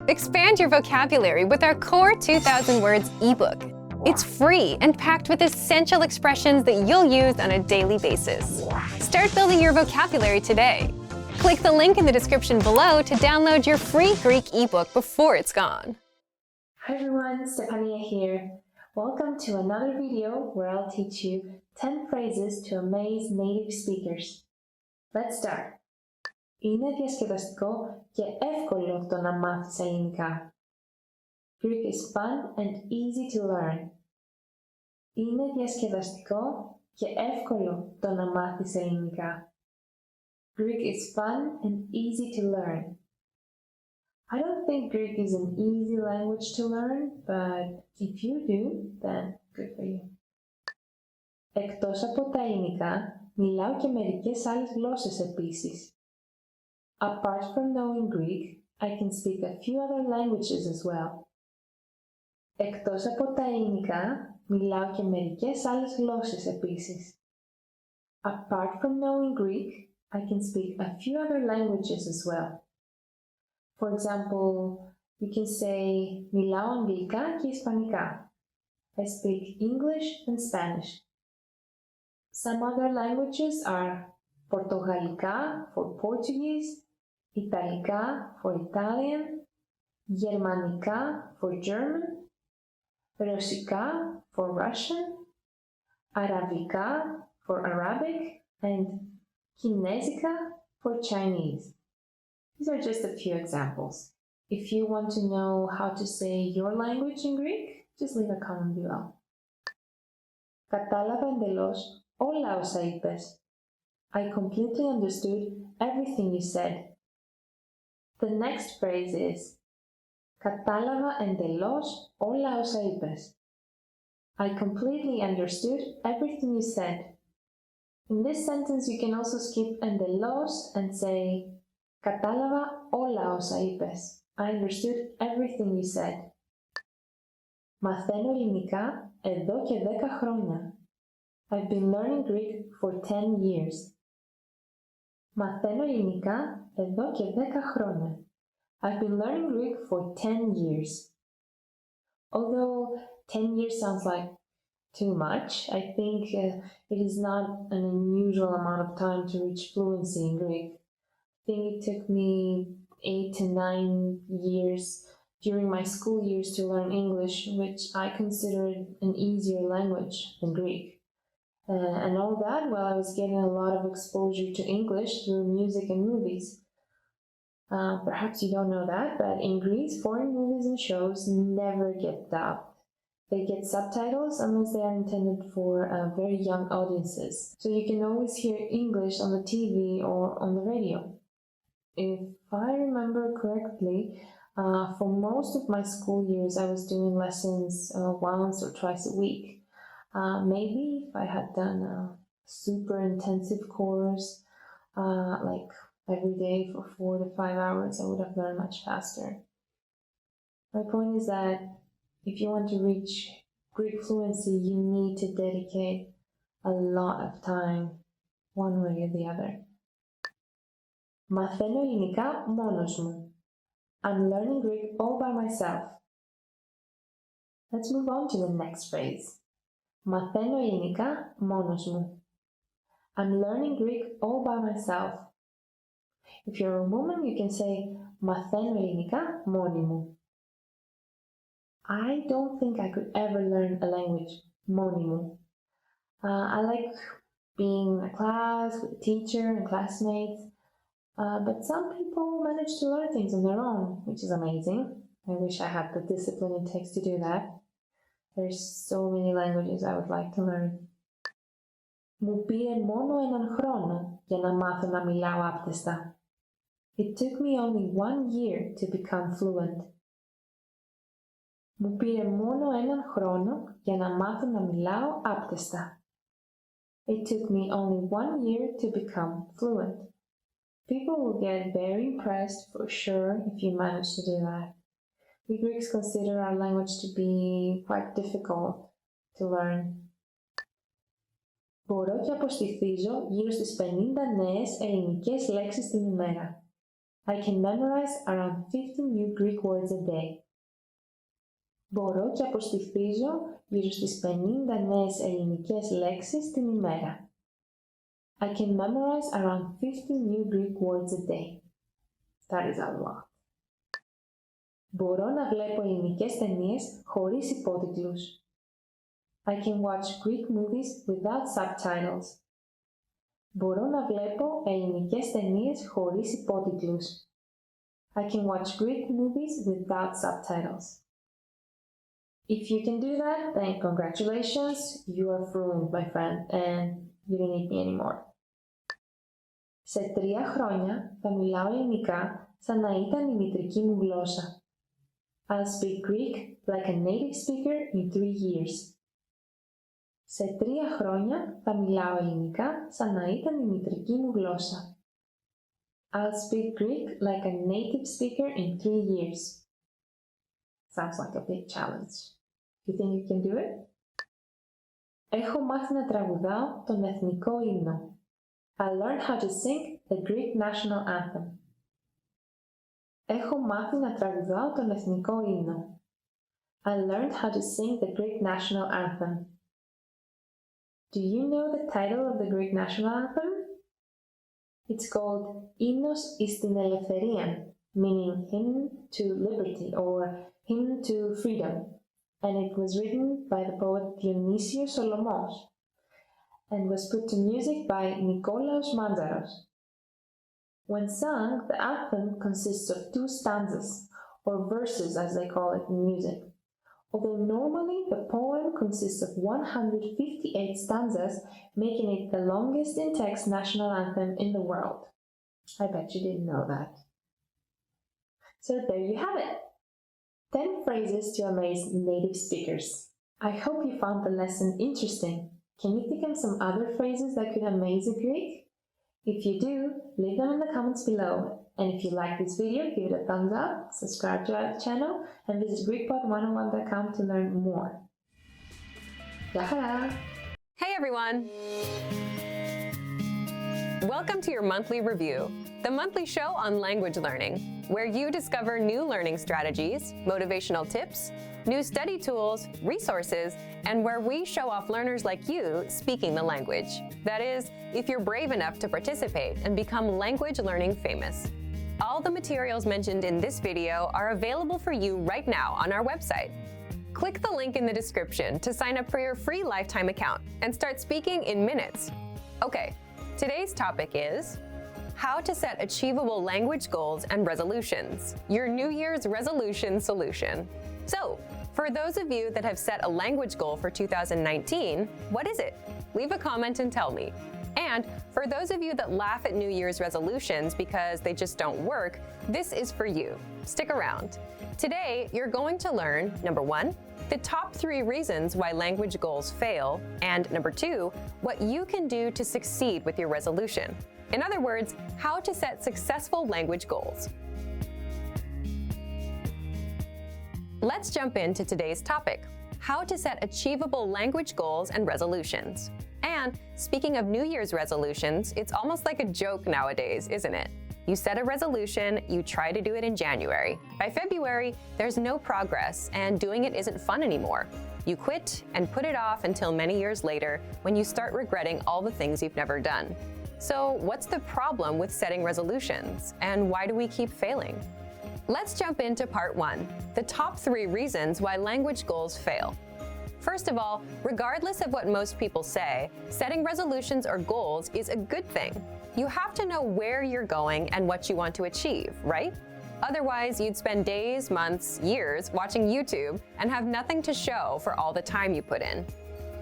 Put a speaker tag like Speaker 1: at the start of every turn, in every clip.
Speaker 1: Expand your vocabulary with our Core 2000 Words ebook. It's free and packed with essential expressions that you'll use on a daily basis. Start building your vocabulary today. Click the link in the description below to download your free Greek ebook before it's gone.
Speaker 2: Hi everyone, Stefania here. Welcome to another video where I'll teach you 10 phrases to amaze native speakers. Let's start. Είναι διασκεδαστικό και εύκολο το να μάθεις ελληνικά. Greek is fun and easy to learn. Είναι διασκεδαστικό και εύκολο το να μάθεις ελληνικά. Greek is fun and easy to learn. I don't think Greek is an easy language to learn, but if you do, then good for you. Εκτός από τα ελληνικά, μιλάω και μερικές άλλες γλώσσες επίσης. Apart from knowing Greek, I can speak a few other languages as well. Εκτός από τα ελληνικά, μιλάω και μερικές άλλες γλώσσες επίσης. Apart from knowing Greek, I can speak a few other languages as well. For example, you can say, μιλάω αγγλικά και ισπανικά. I speak English and Spanish. Some other languages are Πορτογαλικά for Portuguese, Ιταλικά for Italian, Γερμανικά for German, Ρωσικά for Russian, Αραβικά for Arabic, and Κινέζικα for Chinese. These are just a few examples. If you want to know how to say your language in Greek, just leave a comment below. Κατάλαβα εντελώς όλα όσα είπες. I completely understood everything you said. The next phrase is κατάλαβα εντελώς όλα όσα είπες. I completely understood everything you said. In this sentence, you can also skip εντελώς and say κατάλαβα όλα όσα είπες. I understood everything you said. Μαθαίνω ελληνικά εδώ και 10 χρόνια. I've been learning Greek for 10 years. Μαθαίνω ελληνικά εδώ και 10 χρόνια. I've been learning Greek for 10 years. Although 10 years sounds like too much, I think it is not an unusual amount of time to reach fluency in Greek. I think it took me 8 to 9 years during my school years to learn English, which I considered an easier language than Greek. And all that while I was getting a lot of exposure to English through music and movies. Perhaps you don't know that, but in Greece, foreign movies and shows never get dubbed. They get subtitles unless they are intended for very young audiences. So you can always hear English on the TV or on the radio. If I remember correctly, for most of my school years, I was doing lessons once or twice a week. Maybe if I had done a super intensive course, like every day for 4 to 5 hours, I would have learned much faster. My point is that if you want to reach Greek fluency, you need to dedicate a lot of time, one way or the other. Μαθαίνω ελληνικά μόνος μου. I'm learning Greek all by myself. Let's move on to the next phrase. Μαθαίνω ελληνικά μόνος μου. I'm learning Greek all by myself. If you're a woman, you can say μαθαίνω ελληνικά μόνη μου. I don't think I could ever learn a language μόνη μου. I like being in a class with a teacher and classmates, but some people manage to learn things on their own, which is amazing. I wish I had the discipline it takes to do that. There's so many languages I would like to learn. Μου πήρε μόνο έναν χρόνο για να μάθω να μιλάω άπτεστα. It took me only 1 year to become fluent. Μου πήρε μόνο έναν χρόνο για να μάθω να μιλάω άπτεστα. It took me only 1 year to become fluent. People will get very impressed for sure if you manage to do that. We Greeks consider our language to be quite difficult to learn. Μπορώ και αποστηθίζω γύρω στις 50 νέες ελληνικές λέξεις την ημέρα. I can memorize around 50 new Greek words a day. Μπορώ και αποστηθίζω γύρω στις 50 νέες ελληνικές λέξεις την ημέρα. I can memorize around 50 new Greek words a day. That is a lot. Μπορώ να βλέπω ελληνικές ταινίες χωρίς υπότιτλους. I can watch Greek movies without subtitles. Μπορώ να βλέπω ελληνικές ταινίες χωρίς υπότιτλους. I can watch Greek movies without subtitles. If you can do that, then congratulations, you are fluent, my friend, and you don't need me anymore. Σε 3 χρόνια θα μιλάω ελληνικά σαν να ήταν η μητρική μου γλώσσα. I'll speak Greek like a native speaker in 3 years. Σε 3 χρόνια θα μιλάω ελληνικά σαν να ήταν η μητρική μου γλώσσα. I'll speak Greek like a native speaker in 3 years. Sounds like a big challenge. You think you can do it? Έχω μάθει να τραγουδάω τον εθνικό ύμνο. I learned how to sing the Greek national anthem. Έχω μάθει να τραγουδάω τον εθνικό ύμνο. I learned how to sing the Greek national anthem. Do you know the title of the Greek national anthem? It's called Hymnos εις την ελευθερίαν, meaning hymn to liberty or hymn to freedom, and it was written by the poet Dionysios Solomos and was put to music by Nikolaos Manzaros. When sung, the anthem consists of 2 stanzas, or verses as they call it in music. Although normally the poem consists of 158 stanzas, making it the longest in-text national anthem in the world. I bet you didn't know that. So there you have it. 10 phrases to amaze native speakers. I hope you found the lesson interesting. Can you think of some other phrases that could amaze a Greek? If you do, leave them in the comments below. And if you like this video, give it a thumbs up, subscribe to our channel, and visit GreekPod101.com to learn more. Γεια χαρά!
Speaker 1: Hey everyone! Welcome to your monthly review, the monthly show on language learning, where you discover new learning strategies, motivational tips, new study tools, resources, and where we show off learners like you speaking the language. That is, if you're brave enough to participate and become language learning famous. All the materials mentioned in this video are available for you right now on our website. Click the link in the description to sign up for your free lifetime account and start speaking in minutes. Okay, today's topic is how to set achievable language goals and resolutions, your New Year's resolution solution. So, for those of you that have set a language goal for 2019, what is it? Leave a comment and tell me. And for those of you that laugh at New Year's resolutions because they just don't work, this is for you. Stick around. Today, you're going to learn, number 1, the top 3 reasons why language goals fail, and number 2, what you can do to succeed with your resolution. In other words, how to set successful language goals. Let's jump into today's topic, how to set achievable language goals and resolutions. And speaking of New Year's resolutions, it's almost like a joke nowadays, isn't it? You set a resolution, you try to do it in January. By February, there's no progress and doing it isn't fun anymore. You quit and put it off until many years later when you start regretting all the things you've never done. So what's the problem with setting resolutions and why do we keep failing? Let's jump into part 1, the top 3 reasons why language goals fail. First of all, regardless of what most people say, setting resolutions or goals is a good thing. You have to know where you're going and what you want to achieve, right? Otherwise, you'd spend days, months, years watching YouTube and have nothing to show for all the time you put in.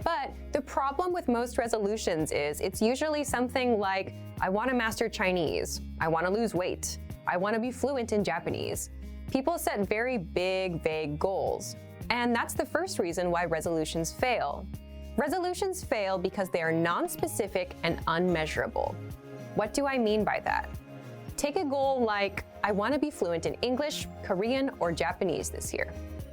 Speaker 1: But the problem with most resolutions is it's usually something like, I want to master Chinese, I want to lose weight, I want to be fluent in Japanese. People set very big, vague goals. And that's the first reason why resolutions fail. Resolutions fail because they are non-specific and unmeasurable. What do I mean by that? Take a goal like, I want to be fluent in English, Korean, or Japanese this year.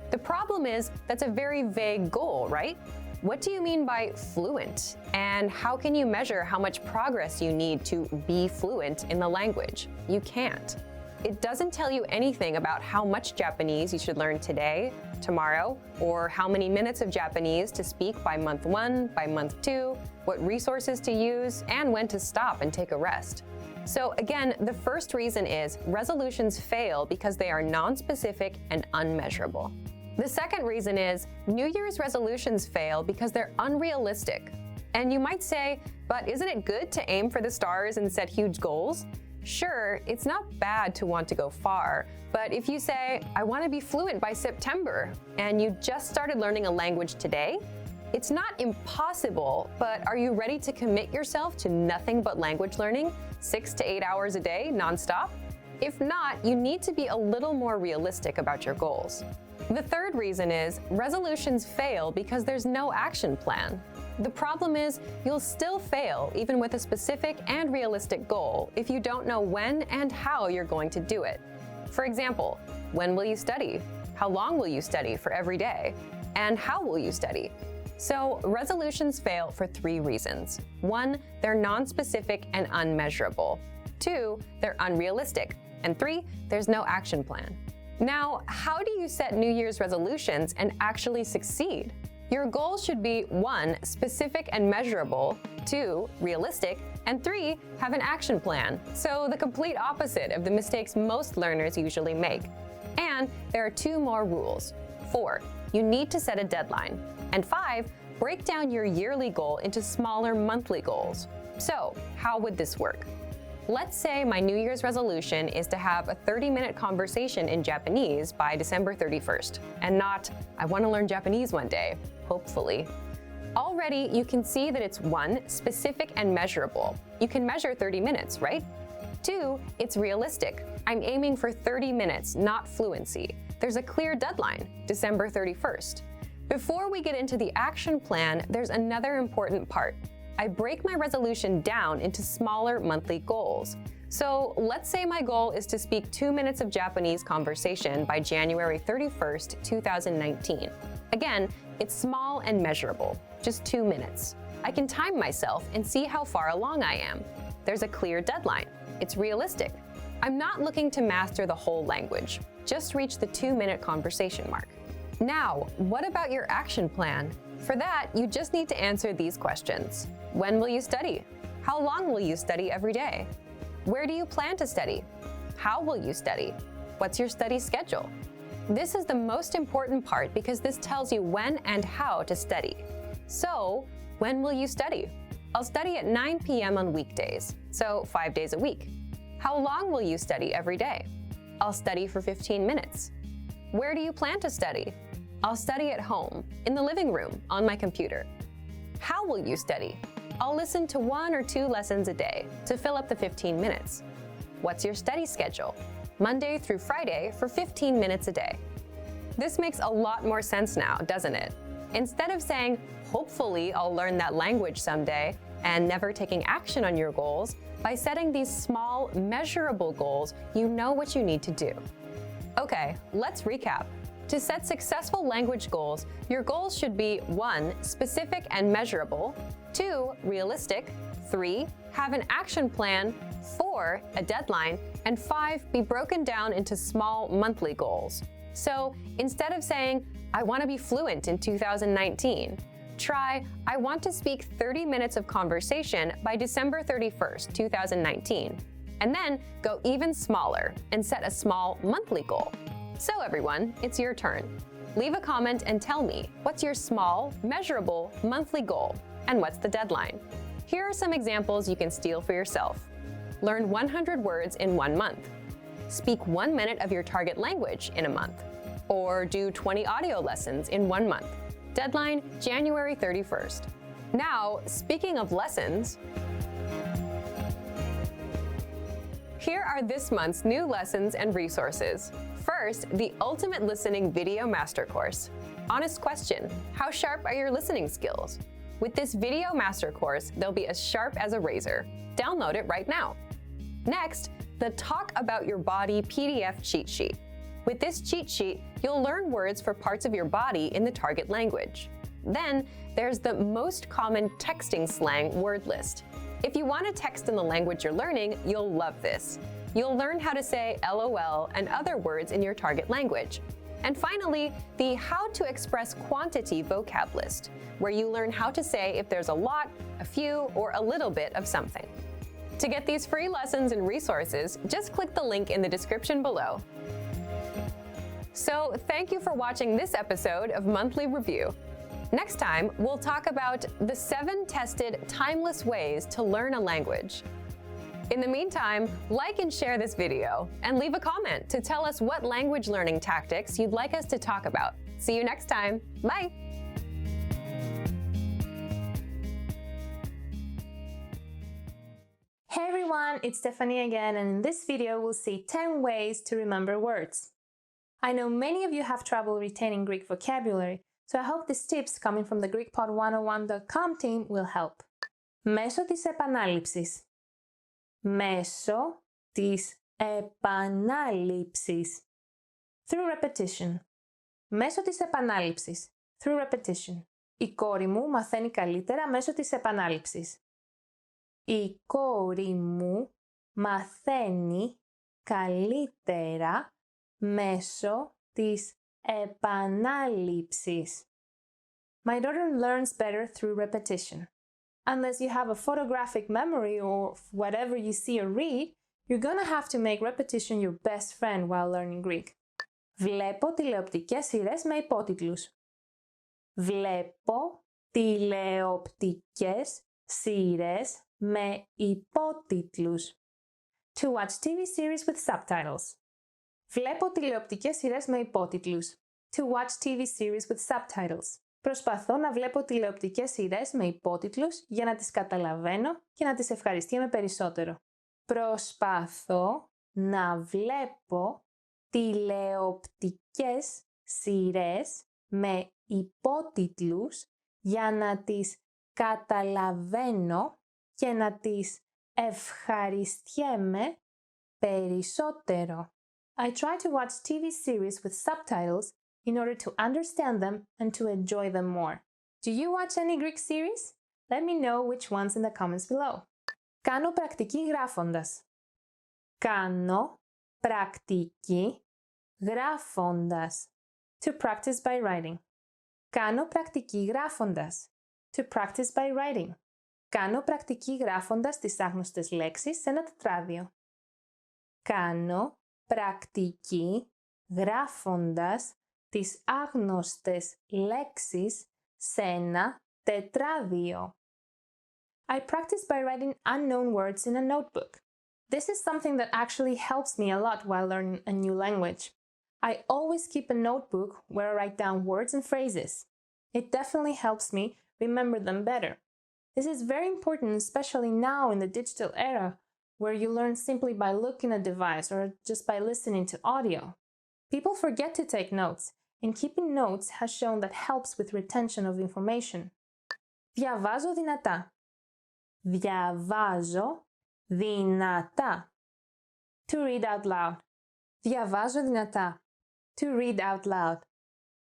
Speaker 1: The problem is that's a very vague goal, right? What do you mean by fluent? And how can you measure how much progress you need to be fluent in the language? You can't. It doesn't tell you anything about how much Japanese you should learn today, tomorrow, or how many minutes of Japanese to speak by month 1, by month 2, what resources to use, and when to stop and take a rest. So again, the first reason is resolutions fail because they are non-specific and unmeasurable. The second reason is New Year's resolutions fail because they're unrealistic. And you might say, but isn't it good to aim for the stars and set huge goals? Sure, it's not bad to want to go far, but if you say, I want to be fluent by September, and you just started learning a language today, it's not impossible, but are you ready to commit yourself to nothing but language learning, 6 to 8 hours a day, nonstop? If not, you need to be a little more realistic about your goals. The third reason is resolutions fail because there's no action plan. The problem is you'll still fail even with a specific and realistic goal if you don't know when and how you're going to do it. For example, when will you study? How long will you study for every day? And how will you study? So resolutions fail for 3 reasons. 1, they're non-specific and unmeasurable. 2, they're unrealistic. And 3, there's no action plan. Now, how do you set New Year's resolutions and actually succeed? Your goals should be 1, specific and measurable, 2, realistic, and 3, have an action plan. So the complete opposite of the mistakes most learners usually make. And there are 2 more rules. 4, you need to set a deadline. And 5, break down your yearly goal into smaller monthly goals. So, how would this work? Let's say my New Year's resolution is to have a 30-minute conversation in Japanese by December 31st, and not, I want to learn Japanese one day, hopefully. Already, you can see that it's 1, specific and measurable. You can measure 30 minutes, right? 2, it's realistic. I'm aiming for 30 minutes, not fluency. There's a clear deadline, December 31st. Before we get into the action plan, there's another important part. I break my resolution down into smaller monthly goals. So let's say my goal is to speak 2 minutes of Japanese conversation by January 31st, 2019. Again, it's small and measurable, just 2 minutes. I can time myself and see how far along I am. There's a clear deadline. It's realistic. I'm not looking to master the whole language, just reach the 2-minute conversation mark. Now, what about your action plan? For that, you just need to answer these questions. When will you study? How long will you study every day? Where do you plan to study? How will you study? What's your study schedule? This is the most important part because this tells you when and how to study. So, when will you study? I'll study at 9 p.m. on weekdays, so 5 days a week. How long will you study every day? I'll study for 15 minutes. Where do you plan to study? I'll study at home, in the living room, on my computer. How will you study? I'll listen to 1 or 2 lessons a day to fill up the 15 minutes. What's your study schedule? Monday through Friday for 15 minutes a day. This makes a lot more sense now, doesn't it? Instead of saying, hopefully I'll learn that language someday, and never taking action on your goals, by setting these small, measurable goals, you know what you need to do. Okay, let's recap. To set successful language goals, your goals should be 1, specific and measurable, 2, realistic, 3, have an action plan, 4, a deadline, and 5, be broken down into small monthly goals. So instead of saying, I want to be fluent in 2019, try, I want to speak 30 minutes of conversation by December 31st, 2019. And then go even smaller and set a small monthly goal. So everyone, it's your turn. Leave a comment and tell me, what's your small, measurable, monthly goal? And what's the deadline? Here are some examples you can steal for yourself. Learn 100 words in 1 month. Speak 1 minute of your target language in a month. Or do 20 audio lessons in 1 month. Deadline, January 31st. Now, speaking of lessons, here are this month's new lessons and resources. First, the Ultimate Listening Video Master Course. Honest question, how sharp are your listening skills? With this video master course, they'll be as sharp as a razor. Download it right now. Next, the Talk About Your Body PDF cheat sheet. With this cheat sheet, you'll learn words for parts of your body in the target language. Then, there's the most common texting slang word list. If you want to text in the language you're learning, you'll love this. You'll learn how to say LOL and other words in your target language. And finally, the How to Express Quantity vocab list, where you learn how to say if there's a lot, a few, or a little bit of something. To get these free lessons and resources, just click the link in the description below. So, thank you for watching this episode of Monthly Review. Next time, we'll talk about the 7 tested timeless ways to learn a language. In the meantime, like and share this video, and leave a comment to tell us what language learning tactics you'd like us to talk about. See you next time. Bye!
Speaker 2: Hey everyone, it's Stephanie again, and in this video we'll see 10 ways to remember words. I know many of you have trouble retaining Greek vocabulary, so I hope these tips coming from the GreekPod101.com team will help. Μέσω της επανάληψης. Μέσω της επανάληψης. Through repetition. Μέσω της επανάληψης. Through repetition. Η κόρη μου μαθαίνει καλύτερα μέσω της επανάληψης. Η κόρη μου μαθαίνει καλύτερα μέσω της επανάληψης. My daughter learns better through repetition. Unless you have a photographic memory or whatever you see or read, you're gonna have to make repetition your best friend while learning Greek. Βλέπω τηλεοπτικές σειρές με υπότιτλους. Βλέπω τηλεοπτικές σειρές με υπότιτλους. To watch TV series with subtitles. Βλέπω τηλεοπτικές σειρές με υπότιτλους. To watch TV series with subtitles. Προσπαθώ να βλέπω τηλεοπτικές σειρές με υπότιτλους για να τις καταλαβαίνω και να τις ευχαριστούμε περισσότερο. Προσπαθώ να βλέπω τηλεοπτικές σειρές με υπότιτλους για να τις καταλαβαίνω και να τις ευχαριστιέμαι περισσότερο. I try to watch TV series with subtitles in order to understand them and to enjoy them more. Do you watch any Greek series? Let me know which ones in the comments below. Κάνω πρακτική γράφοντας. Κάνω πρακτική γράφοντας. To practice by writing. Κάνω πρακτική γράφοντας. To practice by writing. Κάνω πρακτική γράφοντας τις άγνωστες λέξεις σε ένα τετράδιο. Κάνω πρακτική γράφοντας τις άγνωστες λέξεις σε ένα τετράδιο. I practice by writing unknown words in a notebook. This is something that actually helps me a lot while learning a new language. I always keep a notebook where I write down words and phrases. It definitely helps me remember them better. This is very important, especially now in the digital era, where you learn simply by looking at a device or just by listening to audio. People forget to take notes, and keeping notes has shown that helps with retention of information. Διαβάζω δυνατά. Διαβάζω δυνατά. To read out loud. Διαβάζω δυνατά. To read out loud.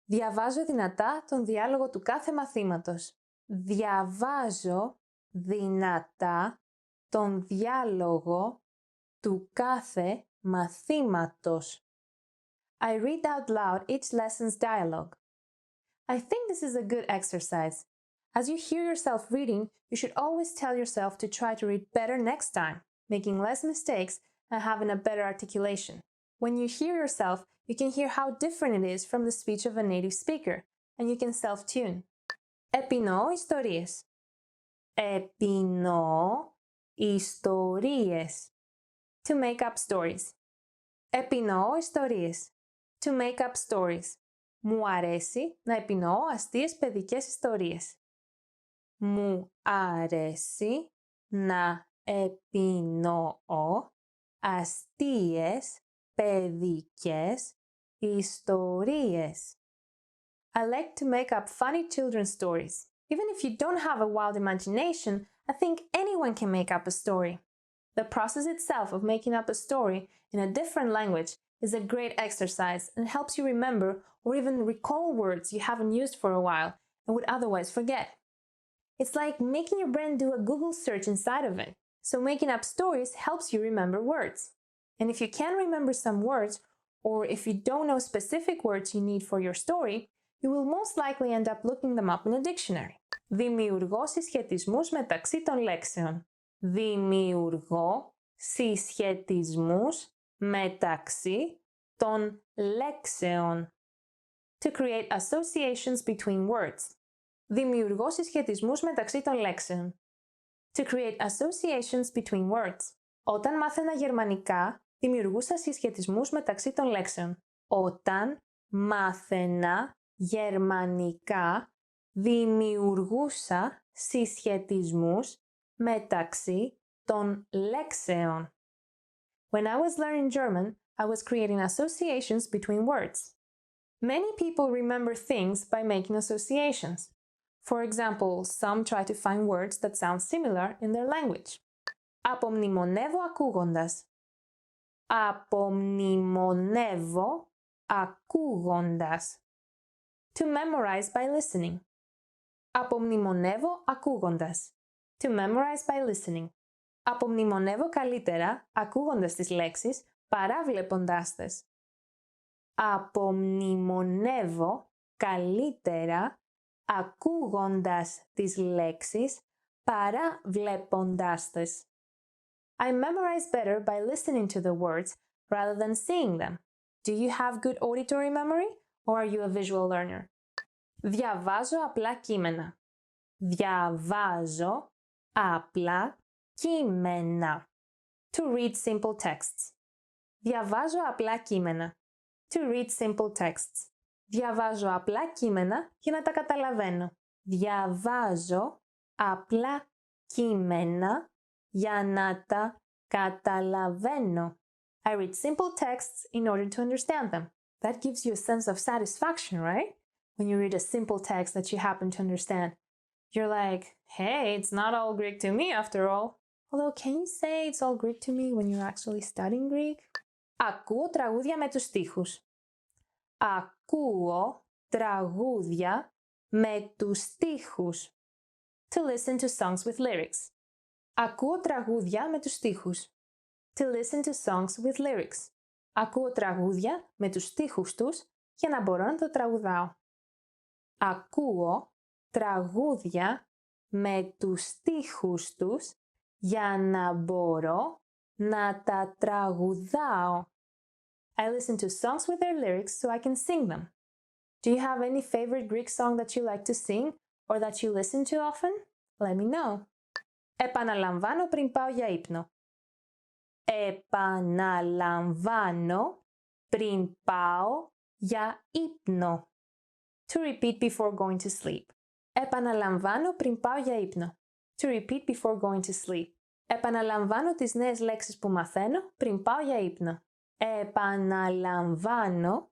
Speaker 2: Διαβάζω δυνατά τον διάλογο του κάθε μαθήματος. Διαβάζω δυνατά τον διάλογο του κάθε μαθήματος. I read out loud each lesson's dialogue. I think this is a good exercise. As you hear yourself reading, you should always tell yourself to try to read better next time, making less mistakes and having a better articulation. When you hear yourself, you can hear how different it is from the speech of a native speaker, and you can self-tune. Επινοώ ιστορίες. Επινοώ ιστορίες. To make up stories. Επινοώ ιστορίες. To make up stories. Μου αρέσει να επινοώ αστείες παιδικές ιστορίες. Μου αρέσει να επινοώ αστείες παιδικές ιστορίες. I like to make up funny children's stories. Even if you don't have a wild imagination, I think anyone can make up a story. The process itself of making up a story in a different language is a great exercise and helps you remember or even recall words you haven't used for a while and would otherwise forget. It's like making your brain do a Google search inside of it. So making up stories helps you remember words. And if you can't remember some words, or if you don't know specific words you need for your story, you will most likely end up looking them up in a dictionary. Δημιουργώ συσχετισμούς μεταξύ των λέξεων. Δημιουργώ συσχετισμούς μεταξύ των λέξεων. To create associations between words. Δημιουργώ συσχετισμούς μεταξύ των λέξεων. To create associations between words. Όταν μάθαινα γερμανικά, δημιουργούσα συσχετισμούς μεταξύ των λέξεων. Όταν μάθαινα γερμανικά, δημιουργούσα συσχετισμούς μεταξύ των λέξεων. When I was learning German, I was creating associations between words. Many people remember things by making associations. For example, some try to find words that sound similar in their language. Απομνημονεύω ακούγοντας. Απομνημονεύω ακούγοντας. To memorize by listening. Απομνημονεύω ακούγοντας. To memorize by listening. Απομνημονεύω καλύτερα ακούγοντας τις λέξεις παρά βλέποντάς τες. Απομνημονεύω καλύτερα ακούγοντας τις λέξεις παρά βλέποντάς τες. I memorize better by listening to the words rather than seeing them. Do you have good auditory memory or are you a visual learner? Διαβάζω απλά κείμενα. Διαβάζω απλά κείμενα. To read simple texts. Διαβάζω απλά κείμενα. To read simple texts. Διαβάζω απλά κείμενα για να τα καταλαβαίνω. Διαβάζω απλά κείμενα για να τα καταλαβαίνω. I read simple texts in order to understand them. That gives you a sense of satisfaction, right? When you read a simple text that you happen to understand. You're like, hey, it's not all Greek to me after all. Although, can you say it's all Greek to me when you're actually studying Greek? Ακούω τραγούδια με τους στίχους. Ακούω τραγούδια με τους στίχους. To listen to songs with lyrics. Ακούω τραγούδια με τους στίχους. To listen to songs with lyrics. Ακούω τραγούδια με τους στίχους τους για να μπορώ να το τραγουδάω. Ακούω τραγούδια με τους στίχους τους για να μπορώ να τα τραγουδάω. I listen to songs with their lyrics so I can sing them. Do you have any favorite Greek song that you like to sing or that you listen to often? Let me know. Επαναλαμβάνω πριν πάω για ύπνο. Επαναλαμβάνω πριν πάω για ύπνο. To repeat before going to sleep. Επαναλαμβάνω πριν πάω για ύπνο. To repeat before going to sleep. Επαναλαμβάνω τις νέες λέξεις που μαθαίνω πριν πάω για ύπνο. Επαναλαμβάνω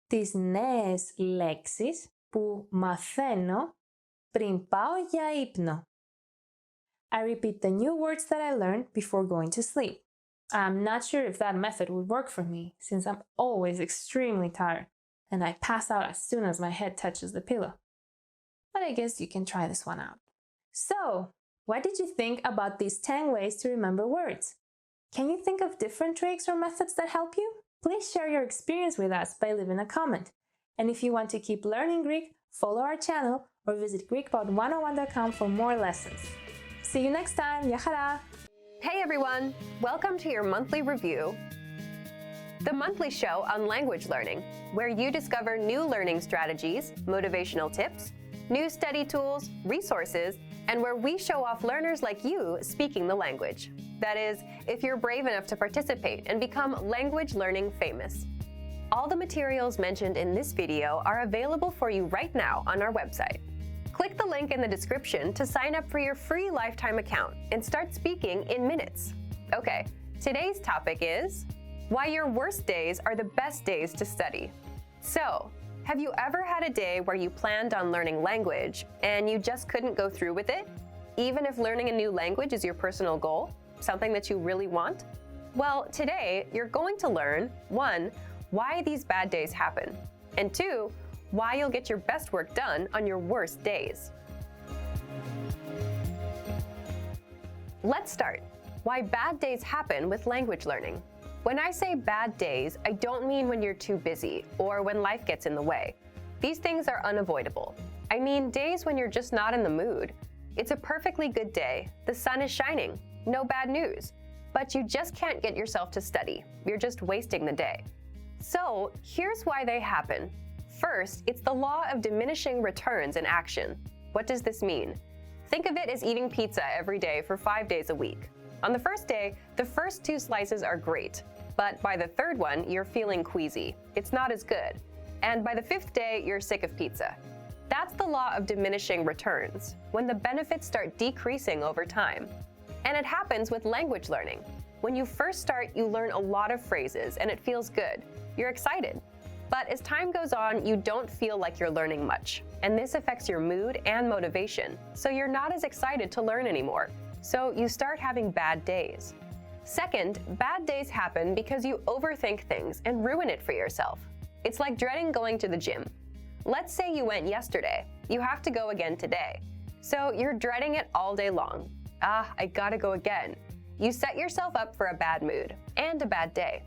Speaker 2: τις νέες λέξεις που μαθαίνω πριν πάω για ύπνο. I repeat the new words that I learned before going to sleep. I'm not sure if that method would work for me, since I'm always extremely tired, and I pass out as soon as my head touches the pillow. But I guess you can try this one out. So, what did you think about these 10 ways to remember words? Can you think of different tricks or methods that help you? Please share your experience with us by leaving a comment. And if you want to keep learning Greek, follow our channel or visit GreekPod101.com for more lessons. See you next time. Γεια χαρά!
Speaker 1: Hey everyone! Welcome to your monthly review, the monthly show on language learning, where you discover new learning strategies, motivational tips, new study tools, resources, and where we show off learners like you speaking the language. That is, if you're brave enough to participate and become language learning famous. All the materials mentioned in this video are available for you right now on our website. Click the link in the description to sign up for your free lifetime account and start speaking in minutes. Okay, today's topic is why your worst days are the best days to study. So, have you ever had a day where you planned on learning language and you just couldn't go through with it? Even if learning a new language is your personal goal, something that you really want? Well, today you're going to learn 1, why these bad days happen, and 2, why you'll get your best work done on your worst days. Let's start. Why bad days happen with language learning. When I say bad days, I don't mean when you're too busy or when life gets in the way. These things are unavoidable. I mean days when you're just not in the mood. It's a perfectly good day, the sun is shining, no bad news, but you just can't get yourself to study. You're just wasting the day. So here's why they happen. First, it's the law of diminishing returns in action. What does this mean? Think of it as eating pizza every day for 5 days a week. On the first day, the first 2 slices are great, but by the third one, you're feeling queasy. It's not as good. And by the 5th day, you're sick of pizza. That's the law of diminishing returns, when the benefits start decreasing over time. And it happens with language learning. When you first start, you learn a lot of phrases and it feels good. You're excited. But as time goes on, you don't feel like you're learning much. And this affects your mood and motivation, so you're not as excited to learn anymore. So you start having bad days. Second, bad days happen because you overthink things and ruin it for yourself. It's like dreading going to the gym. Let's say you went yesterday. You have to go again today. So you're dreading it all day long. I gotta go again. You set yourself up for a bad mood and a bad day.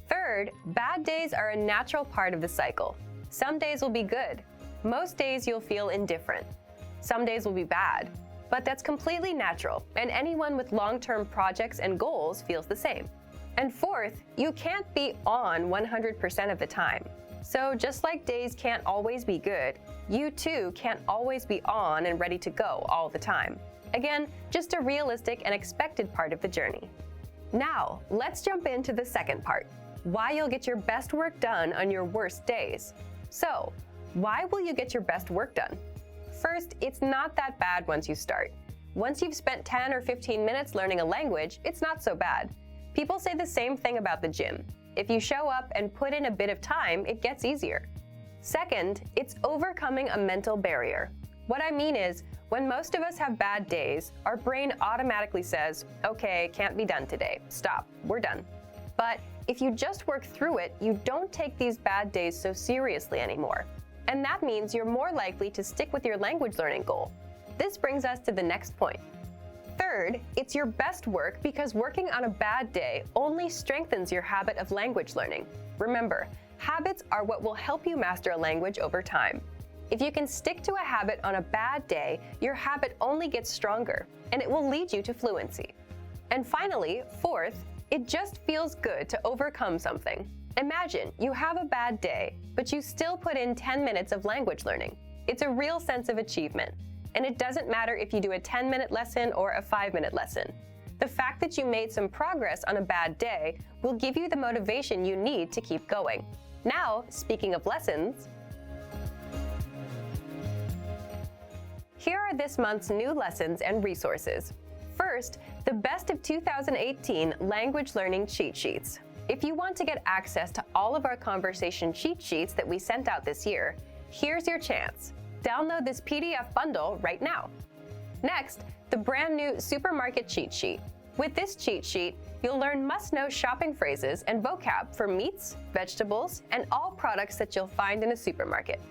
Speaker 1: Third, bad days are a natural part of the cycle. Some days will be good. Most days you'll feel indifferent. Some days will be bad. But that's completely natural, and anyone with long-term projects and goals feels the same. And fourth, you can't be on 100% of the time. So just like days can't always be good, you too can't always be on and ready to go all the time. Again, just a realistic and expected part of the journey. Now, let's jump into the second part, why you'll get your best work done on your worst days. So, why will you get your best work done? First, it's not that bad once you start. Once you've spent 10 or 15 minutes learning a language, it's not so bad. People say the same thing about the gym. If you show up and put in a bit of time, it gets easier. Second, it's overcoming a mental barrier. What I mean is, when most of us have bad days, our brain automatically says, okay, can't be done today. Stop, we're done. But if you just work through it, you don't take these bad days so seriously anymore. And that means you're more likely to stick with your language learning goal. This brings us to the next point. Third, it's your best work because working on a bad day only strengthens your habit of language learning. Remember, habits are what will help you master a language over time. If you can stick to a habit on a bad day, your habit only gets stronger, and it will lead you to fluency. And finally, fourth, it just feels good to overcome something. Imagine you have a bad day, but you still put in 10 minutes of language learning. It's a real sense of achievement. And it doesn't matter if you do a 10-minute lesson or a 5-minute lesson. The fact that you made some progress on a bad day will give you the motivation you need to keep going. Now, speaking of lessons, here are this month's new lessons and resources. First, the Best of 2018 Language Learning Cheat Sheets. If you want to get access to all of our conversation cheat sheets that we sent out this year, here's your chance. Download this PDF bundle right now. Next, the brand new Supermarket Cheat Sheet. With this cheat sheet, you'll learn must-know shopping phrases and vocab for meats, vegetables, and all products that you'll find in a supermarket.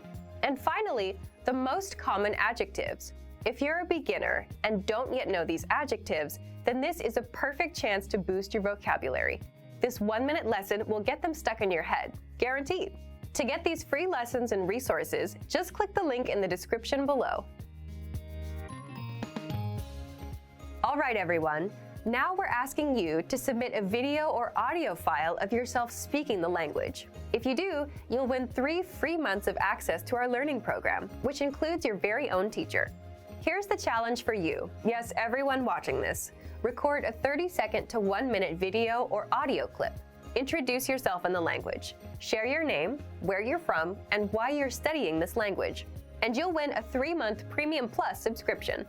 Speaker 1: And finally, the most common adjectives. If you're a beginner and don't yet know these adjectives, then this is a perfect chance to boost your vocabulary. This 1-minute lesson will get them stuck in your head, guaranteed. To get these free lessons and resources, just click the link in the description below. All right, everyone. Now we're asking you to submit a video or audio file of yourself speaking the language. If you do, you'll win 3 free months of access to our learning program, which includes your very own teacher. Here's the challenge for you. Yes, everyone watching this. Record a 30-second to 1-minute video or audio clip. Introduce yourself in the language. Share your name, where you're from, and why you're studying this language. And you'll win a 3-month Premium Plus subscription.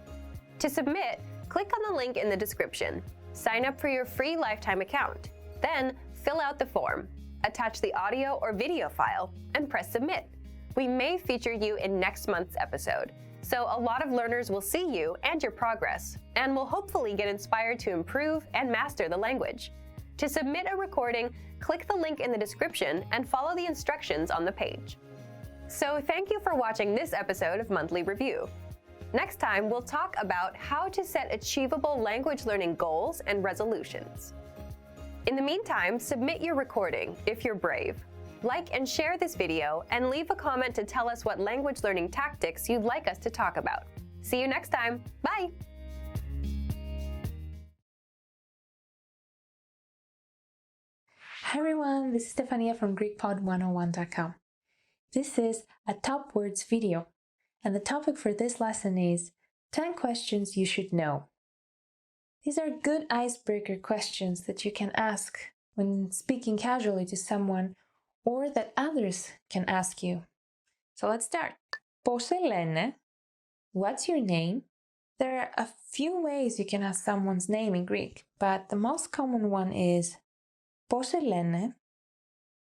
Speaker 1: To submit, click on the link in the description. Sign up for your free lifetime account. Then, fill out the form. Attach the audio or video file, and press submit. We may feature you in next month's episode. So a lot of learners will see you and your progress, and will hopefully get inspired to improve and master the language. To submit a recording, click the link in the description and follow the instructions on the page. So thank you for watching this episode of Monthly Review. Next time, we'll talk about how to set achievable language learning goals and resolutions. In the meantime, submit your recording if you're brave. Like and share this video and leave a comment to tell us what language learning tactics you'd like us to talk about. See you next time. Bye!
Speaker 2: Hi everyone, this is Stefania from GreekPod101.com. This is a top words video, and the topic for this lesson is 10 questions you should know. These are good icebreaker questions that you can ask when speaking casually to someone or that others can ask you. So let's start. Πώς σε λένε? What's your name? There are a few ways you can ask someone's name in Greek, but the most common one is πώς σε λένε?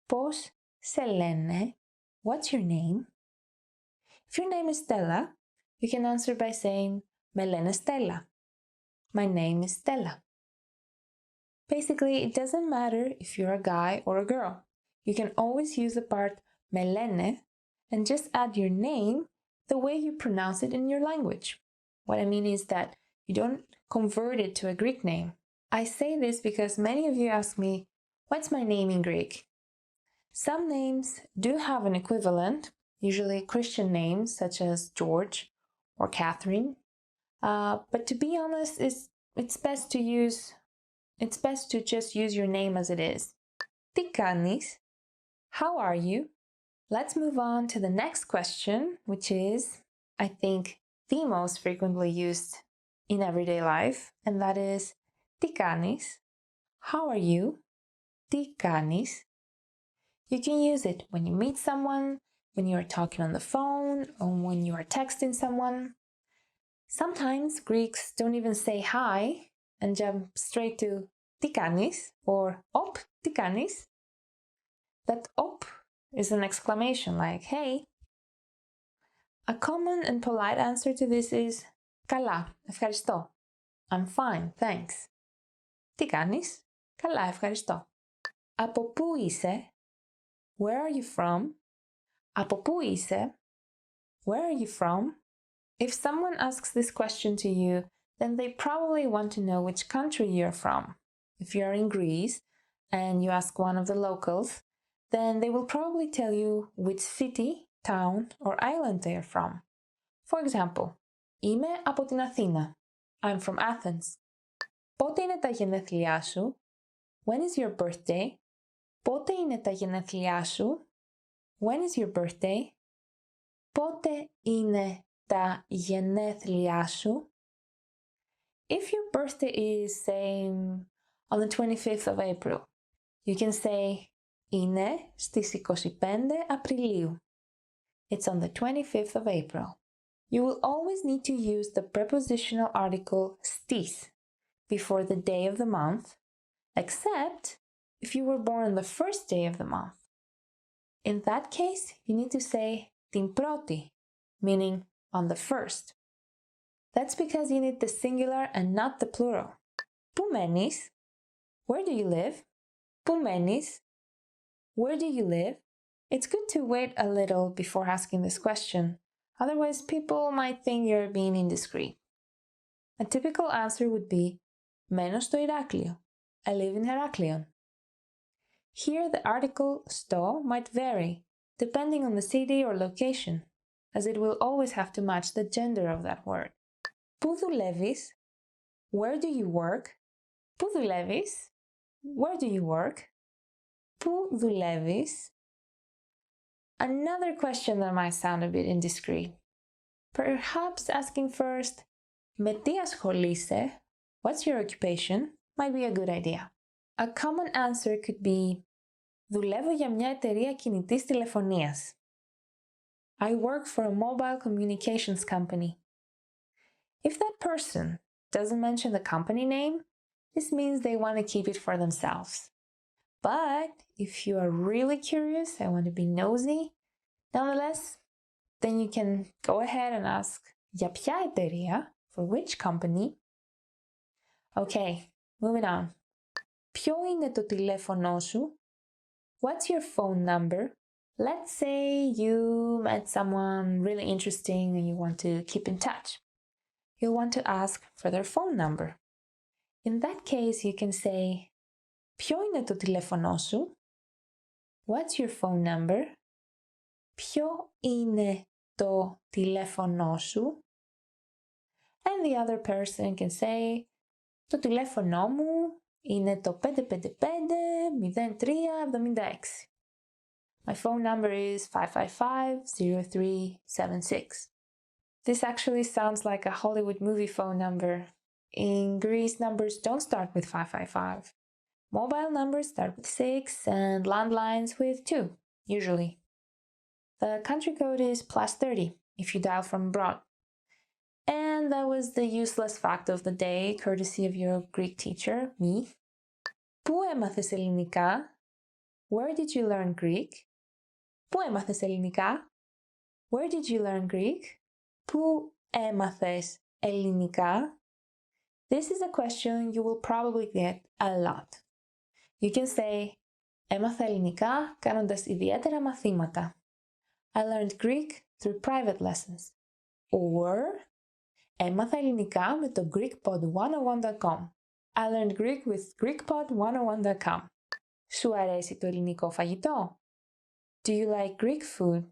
Speaker 2: Πώς σε λένε? What's your name? If your name is Stella, you can answer by saying με λένε Stella. My name is Stella. Basically, it doesn't matter if you're a guy or a girl. You can always use the part με λένε and just add your name the way you pronounce it in your language. What I mean is that you don't convert it to a Greek name. I say this because many of you ask me, what's my name in Greek? Some names do have an equivalent, usually Christian names such as George or Catherine. But to be honest, it's best to just use your name as it is. Τι κάνεις? How are you? Let's move on to the next question, which is, I think, the most frequently used in everyday life, and that is τι κάνεις? How are you? Τι κάνεις? You can use it when you meet someone, when you are talking on the phone, or when you are texting someone. Sometimes Greeks don't even say hi and jump straight to τι κάνεις or op, τι κάνεις? That op is an exclamation like hey. A common and polite answer to this is καλά, ευχαριστώ. I'm fine, thanks. Τι κάνεις? Καλά, ευχαριστώ. Από πού είσαι? Where are you from? Από πού είσαι? Where are you from? If someone asks this question to you, then they probably want to know which country you're from. If you are in Greece and you ask one of the locals, then they will probably tell you which city, town, or island they are from. For example, είμαι από την Αθήνα. I'm from Athens. Πότε είναι τα γενέθλιά σου? When is your birthday? Πότε είναι τα γενέθλιά σου? When is your birthday? Πότε είναι τα γενέθλιά σου? If your birthday is, say, on the 25th of April, you can say είναι στις 25 Απριλίου. It's on the 25th of April. You will always need to use the prepositional article στις before the day of the month, except if you were born on the first day of the month. In that case, you need to say την πρώτη, meaning on the first. That's because you need the singular and not the plural. Πού μένεις? Where do you live? Πού μένεις? Where do you live? It's good to wait a little before asking this question. Otherwise, people might think you're being indiscreet. A typical answer would be μένω στο Ηράκλειο. I live in Heraklion. Here, the article στο might vary, depending on the city or location, as it will always have to match the gender of that word. Πού δουλεύεις? Where do you work? Πού δουλεύεις? Where do you work? Πού δουλεύεις? Another question that might sound a bit indiscreet. Perhaps asking first, με τι ασχολείσαι? What's your occupation? Might be a good idea. A common answer could be, δουλεύω για μια εταιρεία κινητής τηλεφωνίας. I work for a mobile communications company. If that person doesn't mention the company name, this means they want to keep it for themselves. But if you are really curious and want to be nosy, nonetheless, then you can go ahead and ask, για ποια εταιρεία? For which company? Okay, moving on. Ποιο είναι το τηλέφωνό σου? What's your phone number? Let's say you met someone really interesting and you want to keep in touch. You'll want to ask for their phone number. In that case, you can say Ποιο είναι το τηλέφωνό σου? What's your phone number? Ποιο είναι το τηλέφωνό σου? And the other person can say, το τηλέφωνό μου είναι το 555-0376. My phone number is 555-0376. This actually sounds like a Hollywood movie phone number. In Greece, numbers don't start with 555. Mobile numbers start with 6 and landlines with 2, usually. The country code is +30 if you dial from abroad. And that was the useless fact of the day, courtesy of your Greek teacher, me. Πού έμαθες ελληνικά? Where did you learn Greek? Πού έμαθες ελληνικά? Where did you learn Greek? Πού έμαθες ελληνικά? This is a question you will probably get a lot. You can say, έμαθα ελληνικά κάνοντας ιδιαίτερα μαθήματα. I learned Greek through private lessons. Or, έμαθα ελληνικά με το GreekPod101.com. I learned Greek with GreekPod101.com. Σου αρέσει το ελληνικό φαγητό? Do you like Greek food?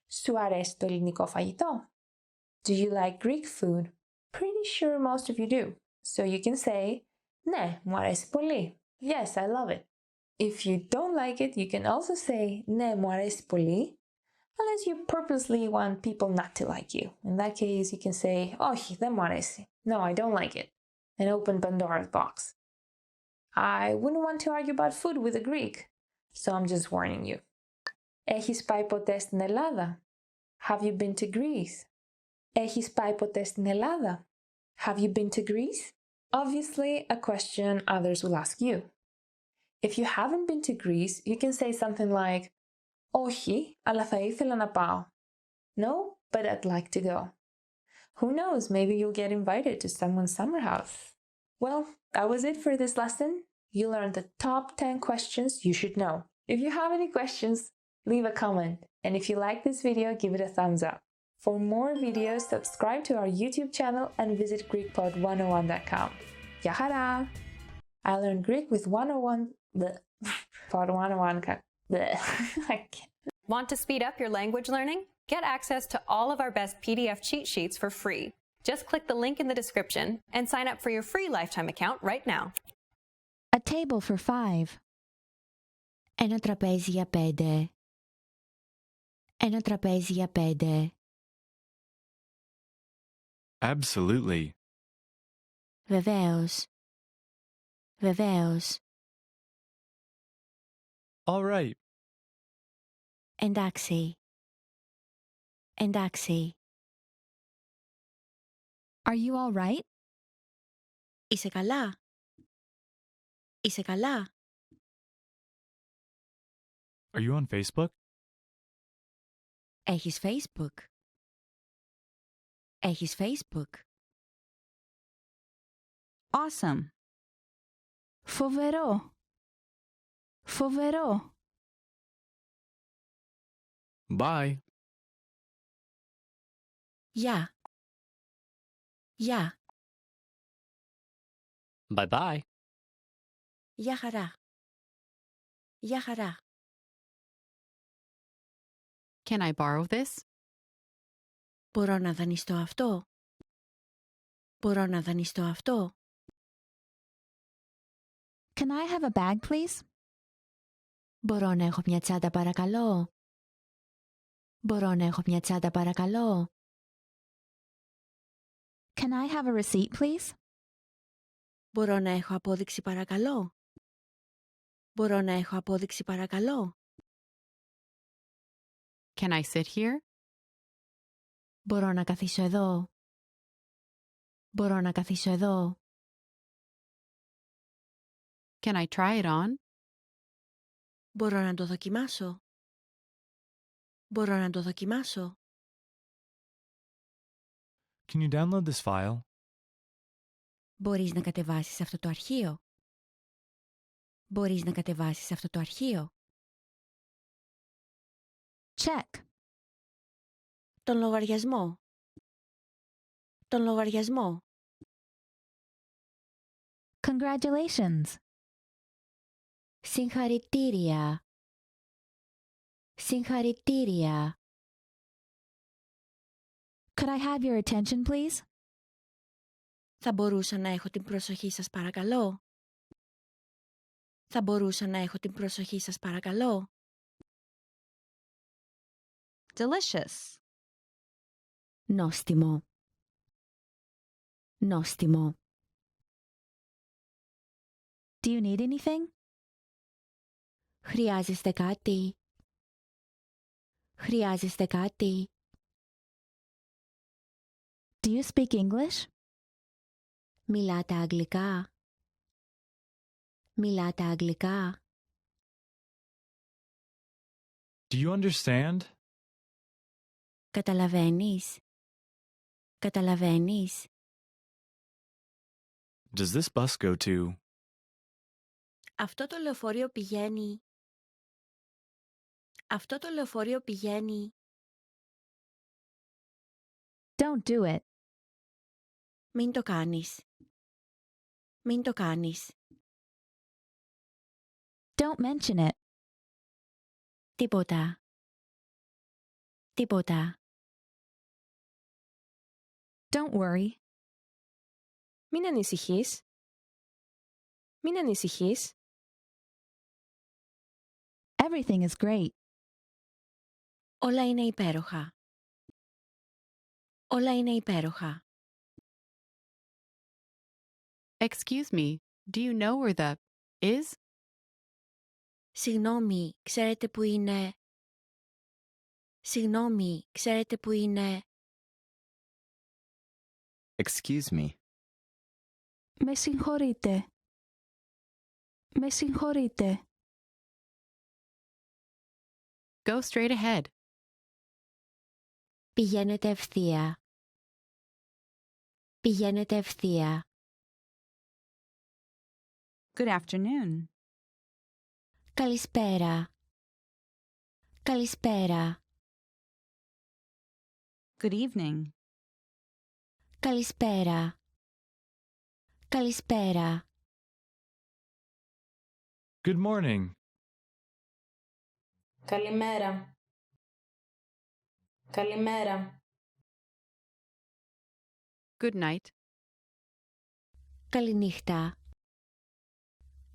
Speaker 2: Σου αρέσει το ελληνικό φαγητό? Do you like Greek food? Pretty sure most of you do. So you can say, ναι, μου αρέσει πολύ. Yes, I love it. If you don't like it, you can also say, ναι, μου αρέσει πολύ, unless you purposely want people not to like you. In that case, you can say, όχι, δεν μου αρέσει. No, I don't like it. And open Pandora's box. I wouldn't want to argue about food with a Greek, so I'm just warning you. Έχεις πάει ποτέ στην Ελλάδα? Have you been to Greece? Έχεις πάει ποτέ στην Ελλάδα? Have you been to Greece? Obviously, a question others will ask you. If you haven't been to Greece, you can say something like, όχι, αλλά θα ήθελα να πάω. No, but I'd like to go. Who knows, maybe you'll get invited to someone's summer house. Well, that was it for this lesson. You learned the top 10 questions you should know. If you have any questions, leave a comment. And if you like this video, give it a thumbs up. For more videos, subscribe to our YouTube channel and visit GreekPod101.com. Γεια χαρά! I learned Greek with 101... Pod 101... I can't.
Speaker 1: Want to speed up your language learning? Get access to all of our best PDF cheat sheets for free. Just click the link in the description and sign up for your free lifetime account right now.
Speaker 3: A table for 5. Ένα τραπέζι για 5. Ένα τραπέζι για 5.
Speaker 4: Absolutely.
Speaker 3: Βεβαίως. Βεβαίως.
Speaker 4: All right.
Speaker 3: Εντάξει. Εντάξει. Are you all right? Είσαι καλά? Είσαι καλά?
Speaker 4: Are you on Facebook?
Speaker 3: Έχεις Facebook? Έχεις Facebook? Awesome. Φοβερό. Φοβερό.
Speaker 4: Bye.
Speaker 3: Γεια. Γεια.
Speaker 4: Bye-bye.
Speaker 3: Γεια χαρά. Γεια χαρά.
Speaker 5: Can I borrow this?
Speaker 3: Μπορώ να δανειστώ αυτό? Μπορώ να δανειστώ αυτό? Can I have a bag, please? Μπορώ να έχω μια τσάντα, παρακαλώ? Μπορώ να έχω μια τσάντα, παρακαλώ? Can I have a receipt, please? Μπορώ να έχω απόδειξη, παρακαλώ? Μπορώ να έχω απόδειξη, παρακαλώ?
Speaker 5: Can I sit here?
Speaker 3: Μπορώ να καθίσω εδώ? Μπορώ να καθίσω εδώ?
Speaker 5: Can I try it on?
Speaker 3: Μπορώ να το δοκιμάσω? Μπορώ να το δοκιμάσω?
Speaker 4: Can you download this file?
Speaker 3: Μπορείς να κατεβάσεις αυτό το αρχείο? Μπορείς να κατεβάσεις αυτό το αρχείο? Check. Τον λογαριασμό. Τον λογαριασμό. Congratulations. Συγχαρητήρια. Συγχαρητήρια. Could I have your attention, please? Θα μπορούσα να έχω την προσοχή σας, παρακαλώ. Θα μπορούσα να έχω την προσοχή σας, παρακαλώ.
Speaker 6: Delicious.
Speaker 3: Νόστιμο. Νόστιμο. Do you need anything? Χρειάζεστε κάτι? Χρειάζεστε κάτι? Do you speak English? Μιλάτε αγγλικά? Μιλάτε αγγλικά?
Speaker 4: Do you understand?
Speaker 3: Καταλαβαίνεις? Καταλαβαίνεις?
Speaker 4: Does this bus go to?
Speaker 3: Αυτό το λεωφορείο πηγαίνει. Αυτό το λεωφορείο πηγαίνει. Don't do it. Μην το κάνεις. Μην το κάνεις. Don't mention it. Τίποτα. Τίποτα. Don't worry.
Speaker 7: Μην ανησυχείς. Μην ανησυχείς.
Speaker 3: Everything is great. Όλα είναι υπέροχα. Όλα είναι υπέροχα.
Speaker 5: Excuse me, do you know where the is?
Speaker 3: Συγγνώμη, ξέρετε που είναι? Συγγνώμη, ξέρετε που είναι?
Speaker 8: Excuse me.
Speaker 3: Με συγχωρείτε. Με συγχωρείτε.
Speaker 5: Go straight ahead.
Speaker 3: Πηγαίνετε ευθεία. Πηγαίνετε ευθεία.
Speaker 6: Good afternoon.
Speaker 3: Καλησπέρα. Καλησπέρα.
Speaker 6: Good evening.
Speaker 3: Καλησπέρα. Καλησπέρα.
Speaker 4: Good morning.
Speaker 2: Καλημέρα. Καλημέρα.
Speaker 5: Good night.
Speaker 3: Καληνύχτα.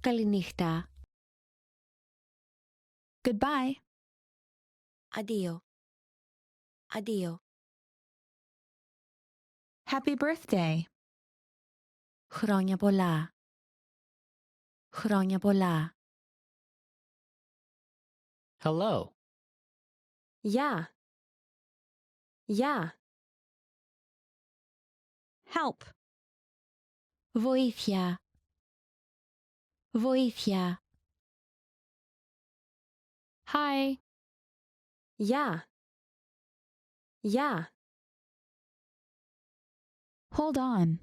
Speaker 3: Καληνύχτα. Goodbye. Αντίο. Αντίο. Happy birthday. Χρόνια πολλά. Χρόνια πολλά.
Speaker 8: Hello.
Speaker 7: Γεια. Γεια. Help.
Speaker 3: Βοήθεια. Βοήθεια.
Speaker 5: Hi.
Speaker 7: Γεια. Γεια.
Speaker 3: Hold on.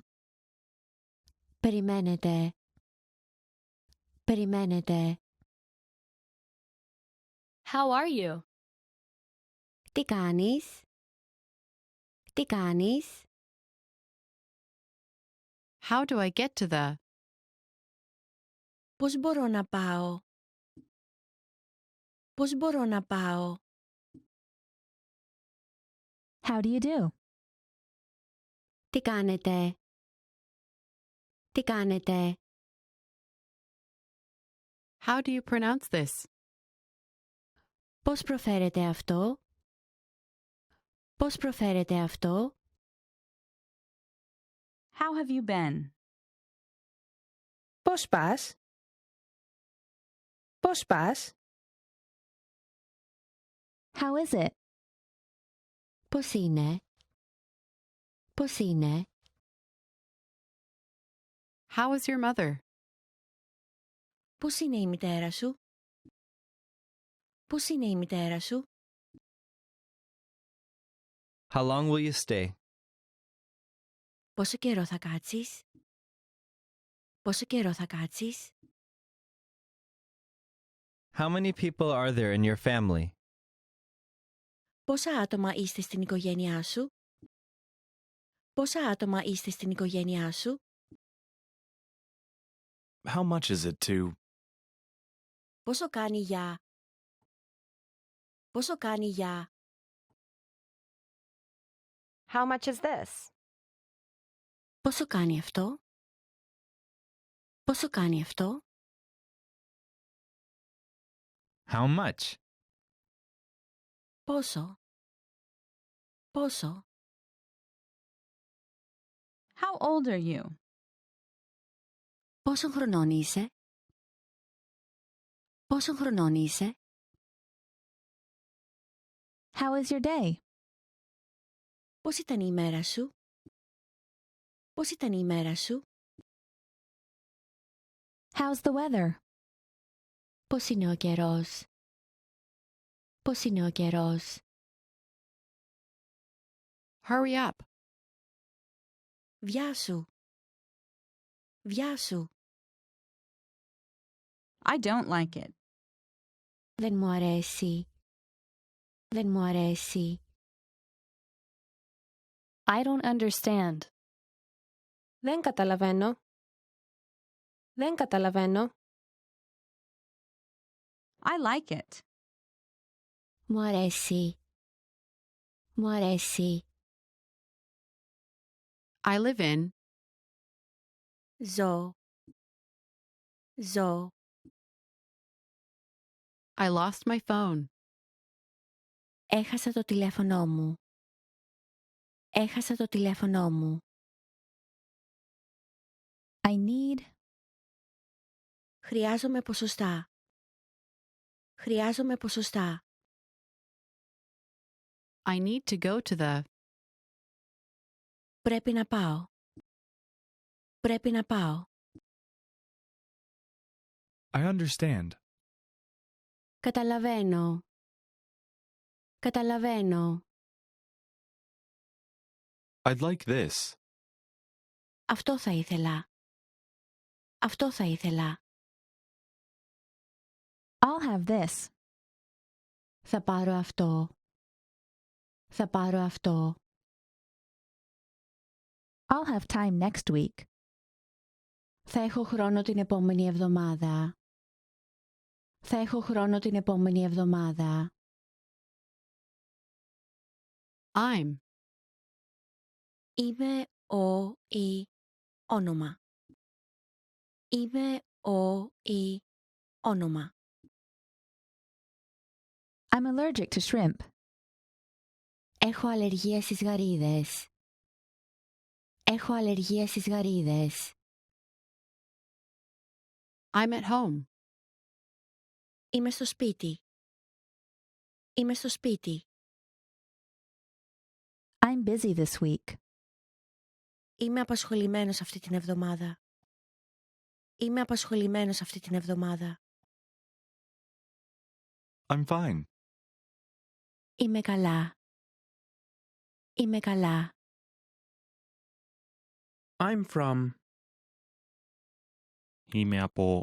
Speaker 3: Περιμένετε. Περιμένετε.
Speaker 1: How are you?
Speaker 3: Τι κάνεις? Τι κάνεις?
Speaker 5: How do I get to the?
Speaker 3: Πώς μπορώ να πάω? Πώς μπορώ να πάω? How do you do? Τι κάνετε? Τι κάνετε?
Speaker 5: How do you pronounce this?
Speaker 3: Πώς προφέρετε αυτό? Πώς προφέρετε αυτό?
Speaker 6: How have you been?
Speaker 7: Πώς πας? Πώς πας?
Speaker 3: How is it? Πώς είναι? Πώς είναι?
Speaker 5: How is your mother?
Speaker 3: Πώς είναι η μητέρα σου? Πώς είναι η μητέρα σου?
Speaker 8: How long will you stay?
Speaker 3: Πόσο καιρό θα κάτσεις? Πόσο καιρό θα κάτσεις?
Speaker 8: How many people are there in your family?
Speaker 3: Πόσα άτομα είστε στην οικογένειά σου? Πόσα άτομα είστε στην οικογένειά σου?
Speaker 4: How much is it to?
Speaker 3: Πόσο κάνει για... Πόσο κάνει για...
Speaker 7: How much is this?
Speaker 3: Πόσο κάνει αυτό? Πόσο κάνει αυτό?
Speaker 8: How much?
Speaker 3: Πόσο? Πόσο?
Speaker 6: How old are you?
Speaker 3: Πόσο χρονών είσαι? Πόσο χρονών είσαι?
Speaker 6: How is your day?
Speaker 3: Πώς ήταν η ημέρα σου? Πώς ήταν η ημέρα σου?
Speaker 6: How's the weather?
Speaker 3: Πώς είναι ο καιρός? Πώς είναι ο καιρός?
Speaker 5: Hurry up.
Speaker 3: Βιάσου. Βιάσου.
Speaker 6: I don't like it.
Speaker 3: Δεν μου αρέσει. Δεν μου αρέσει.
Speaker 1: I don't understand.
Speaker 7: Δεν καταλαβαίνω. Δεν καταλαβαίνω.
Speaker 6: I like it.
Speaker 3: Μου αρέσει. Μου αρέσει.
Speaker 5: I live in.
Speaker 3: Ζω. Ζω.
Speaker 5: I lost my phone.
Speaker 3: Έχασα το τηλέφωνό μου. Έχασα το τηλέφωνό μου.
Speaker 6: I need.
Speaker 3: Χρειάζομαι ποσοστά. Χρειάζομαι ποσοστά.
Speaker 5: I need to go to the.
Speaker 3: Πρέπει να πάω. Πρέπει να πάω.
Speaker 4: I understand.
Speaker 3: Καταλαβαίνω. Καταλαβαίνω.
Speaker 4: I'd like this.
Speaker 3: Αυτό θα ήθελα. Αυτό θα ήθελα.
Speaker 6: I'll have this.
Speaker 3: Θα πάρω αυτό. Θα πάρω αυτό.
Speaker 6: I'll have time next week.
Speaker 3: Θα έχω χρόνο την επόμενη εβδομάδα. Θα έχω χρόνο την επόμενη εβδομάδα.
Speaker 5: I'm.
Speaker 3: Είμαι ο ή όνομα. Είμαι ο ή όνομα.
Speaker 6: I'm allergic to shrimp.
Speaker 3: Έχω αλλεργία στις γαρίδες. Έχω αλλεργία στις γαρίδες.
Speaker 5: I'm at home.
Speaker 3: Είμαι στο σπίτι. Είμαι στο σπίτι.
Speaker 6: I'm busy this week.
Speaker 3: Είμαι απασχολημένος αυτή την εβδομάδα. Είμαι απασχολημένος αυτή την εβδομάδα.
Speaker 4: I'm fine.
Speaker 3: Είμαι καλά. Είμαι καλά.
Speaker 9: I'm from.
Speaker 4: Είμαι από.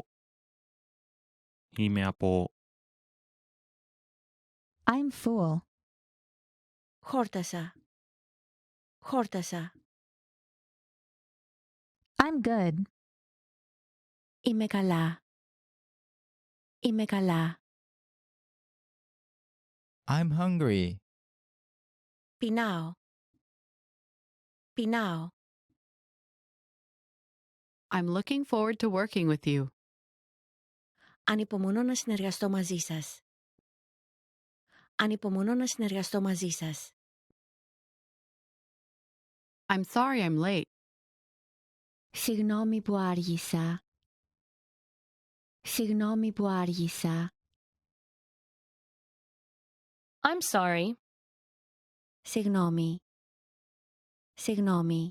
Speaker 4: Είμαι από.
Speaker 6: I'm full.
Speaker 3: Χόρτασα. Χόρτασα.
Speaker 6: I'm good.
Speaker 3: Είμαι καλά. Είμαι καλά.
Speaker 8: I'm hungry.
Speaker 3: Πεινάω. Πεινάω.
Speaker 5: I'm looking forward to working with you.
Speaker 3: Ανυπομονώ να συνεργαστώ μαζί σας. Ανυπομονώ να συνεργαστώ μαζί σας.
Speaker 5: I'm sorry I'm late.
Speaker 3: Συγγνώμη που άργησα. Συγγνώμη που άργησα.
Speaker 7: I'm sorry.
Speaker 3: Συγγνώμη. Συγγνώμη.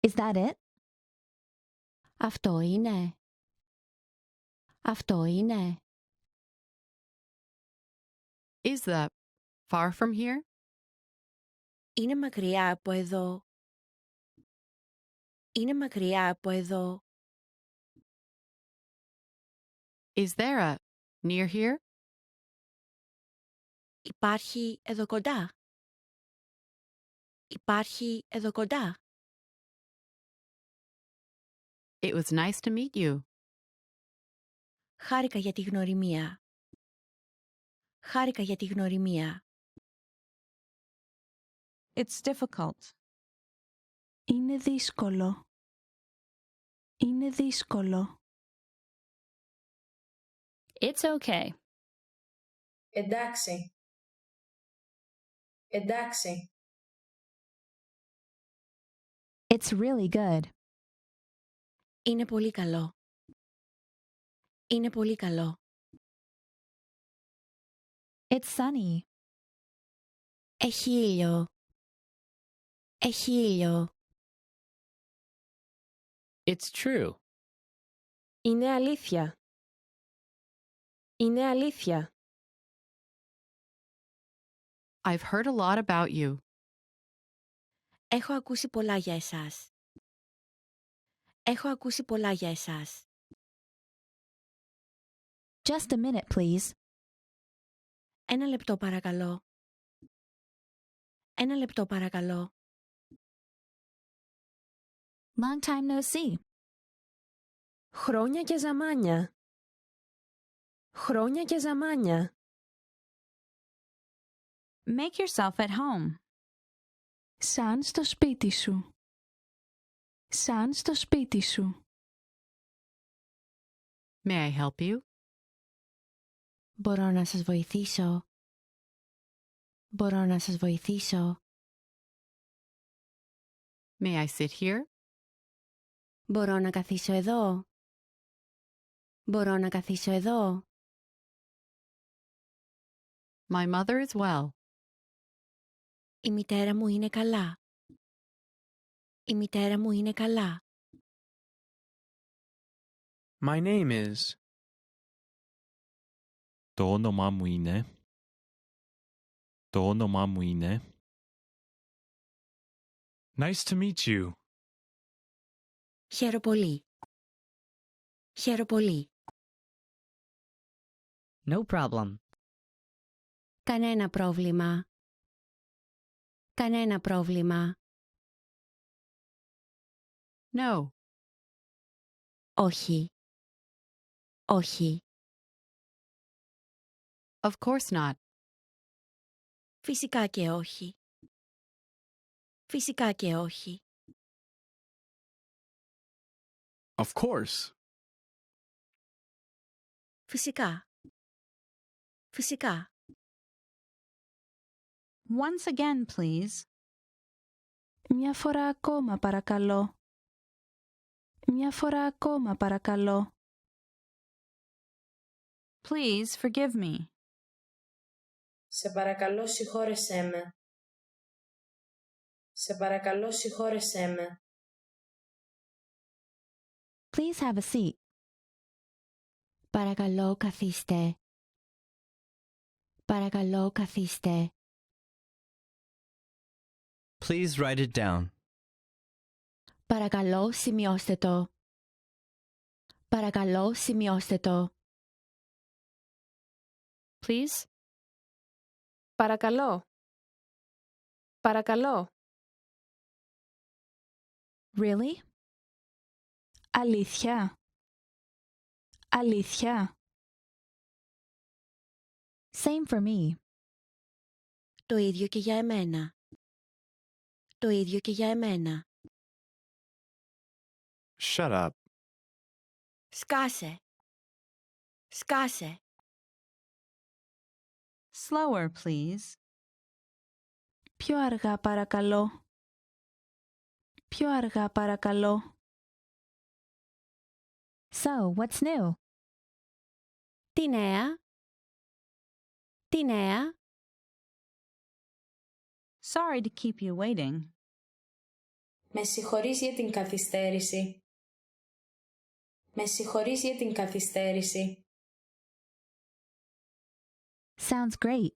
Speaker 6: Is that it?
Speaker 3: Αυτό είναι. Αυτό είναι.
Speaker 5: Is the far from here?
Speaker 3: Είναι μακριά από εδώ. Είναι μακριά από εδώ.
Speaker 5: Is there a near here?
Speaker 3: Υπάρχει εδώ κοντά. Υπάρχει εδώ κοντά.
Speaker 5: It was nice to meet you.
Speaker 3: Χάρηκα για τη γνωριμία. Χάρηκα για τη γνωριμία.
Speaker 9: It's difficult.
Speaker 6: Είναι δύσκολο. Είναι δύσκολο.
Speaker 7: It's okay.
Speaker 2: Εντάξει. Εντάξει.
Speaker 6: It's really good.
Speaker 3: Είναι πολύ καλό. Είναι πολύ καλό.
Speaker 6: It's sunny.
Speaker 3: Έχει ήλιο. Έχει ήλιο.
Speaker 10: It's true.
Speaker 7: Είναι αλήθεια. Είναι αλήθεια.
Speaker 5: I've heard a lot about you.
Speaker 3: Έχω ακούσει πολλά για εσάς. Έχω ακούσει πολλά για εσάς.
Speaker 6: Just a minute, please.
Speaker 3: Ένα λεπτό παρακαλώ. Ένα λεπτό παρακαλώ.
Speaker 6: Long time no see.
Speaker 7: Χρόνια και ζαμάνια. Χρόνια και ζαμάνια.
Speaker 9: Make yourself at home.
Speaker 6: Σαν στο σπίτι σου. Σαν στο σπίτι σου.
Speaker 5: May I help you?
Speaker 3: Μπορώ να σας βοηθήσω. Μπορώ να σας βοηθήσω.
Speaker 5: May I sit here?
Speaker 3: Μπορώ να καθίσω εδώ. Μπορώ να καθίσω εδώ.
Speaker 5: My mother is well.
Speaker 3: Η μητέρα μου είναι καλά. Η μητέρα μου είναι καλά.
Speaker 10: My name is.
Speaker 4: Το όνομά μου είναι. Το όνομά μου είναι.
Speaker 10: Nice to meet you.
Speaker 3: Χαίρο πολύ. Χαίρο πολύ.
Speaker 11: No problem.
Speaker 3: Κανένα πρόβλημα. Κανένα πρόβλημα.
Speaker 5: No.
Speaker 3: Όχι. Όχι.
Speaker 5: Of course not.
Speaker 3: Φυσικά και όχι. Φυσικά και όχι.
Speaker 10: Of course.
Speaker 3: Φυσικά. Φυσικά.
Speaker 9: Once again, please.
Speaker 6: Μια φορά ακόμα παρακαλώ. Μια φορά ακόμα παρακαλώ.
Speaker 9: Please forgive me.
Speaker 2: Σε παρακαλώ συγχώρεσέ με. Σε παρακαλώ συγχώρεσέ με.
Speaker 6: Please have a seat.
Speaker 3: Παρακαλώ καθίστε. Παρακαλώ καθίστε.
Speaker 11: Please write it down.
Speaker 3: Παρακαλώ σημειώστε το. Παρακαλώ σημειώστε το.
Speaker 7: Please. Παρακαλώ. Παρακαλώ.
Speaker 6: Really? Αλήθεια? Αλήθεια? Same for me.
Speaker 3: Το ίδιο και για εμένα. Το ίδιο και για εμένα.
Speaker 10: Shut up.
Speaker 3: Σκάσε. Σκάσε.
Speaker 9: Slower, please.
Speaker 6: Πιο αργά παρακαλώ. Πιο αργά παρακαλώ. So, what's new?
Speaker 3: Τι νέα? Τι νέα?
Speaker 9: Sorry to keep you waiting.
Speaker 2: Με συγχωρείς για την καθυστέρηση. Με συγχωρείς για την καθυστέρηση.
Speaker 6: Sounds great.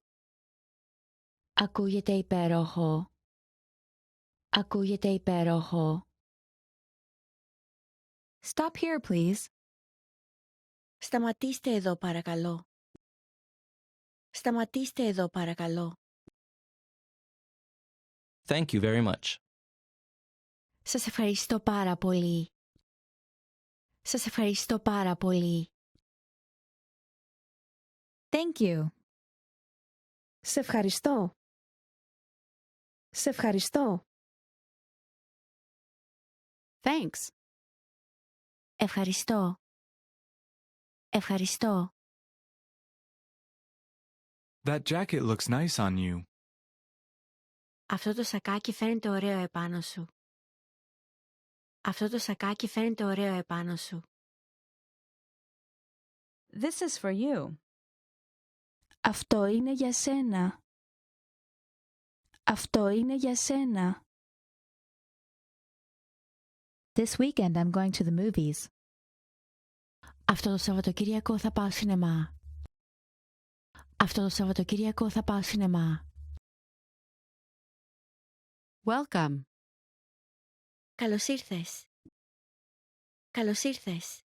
Speaker 3: Ακούγεται υπέροχο. Ακούγεται υπέροχο.
Speaker 6: Stop here, please.
Speaker 3: Σταματήστε εδώ παρακαλώ. Σταματήστε εδώ παρακαλώ.
Speaker 11: Thank you very much.
Speaker 3: Σας ευχαριστώ πάρα πολύ. Σας ευχαριστώ πάρα πολύ.
Speaker 6: Thank you.
Speaker 7: Σε ευχαριστώ. Σε ευχαριστώ.
Speaker 5: Thanks.
Speaker 3: Ευχαριστώ. Ευχαριστώ.
Speaker 10: That jacket looks nice on you.
Speaker 3: Αυτό το σακάκι φαίνεται ωραίο επάνω σου. Αυτό το σακάκι φαίνεται ωραίο επάνω σου.
Speaker 9: This is for you.
Speaker 6: Αυτό είναι για σένα. Αυτό είναι για σένα. This weekend I'm going to the movies.
Speaker 3: Αυτό το Σαββατοκύριακο θα πάω σινεμά. Αυτό το Σαββατοκύριακο θα πάω σινεμά.
Speaker 5: Welcome.
Speaker 3: Καλώς ήρθες. Καλώς ήρθες.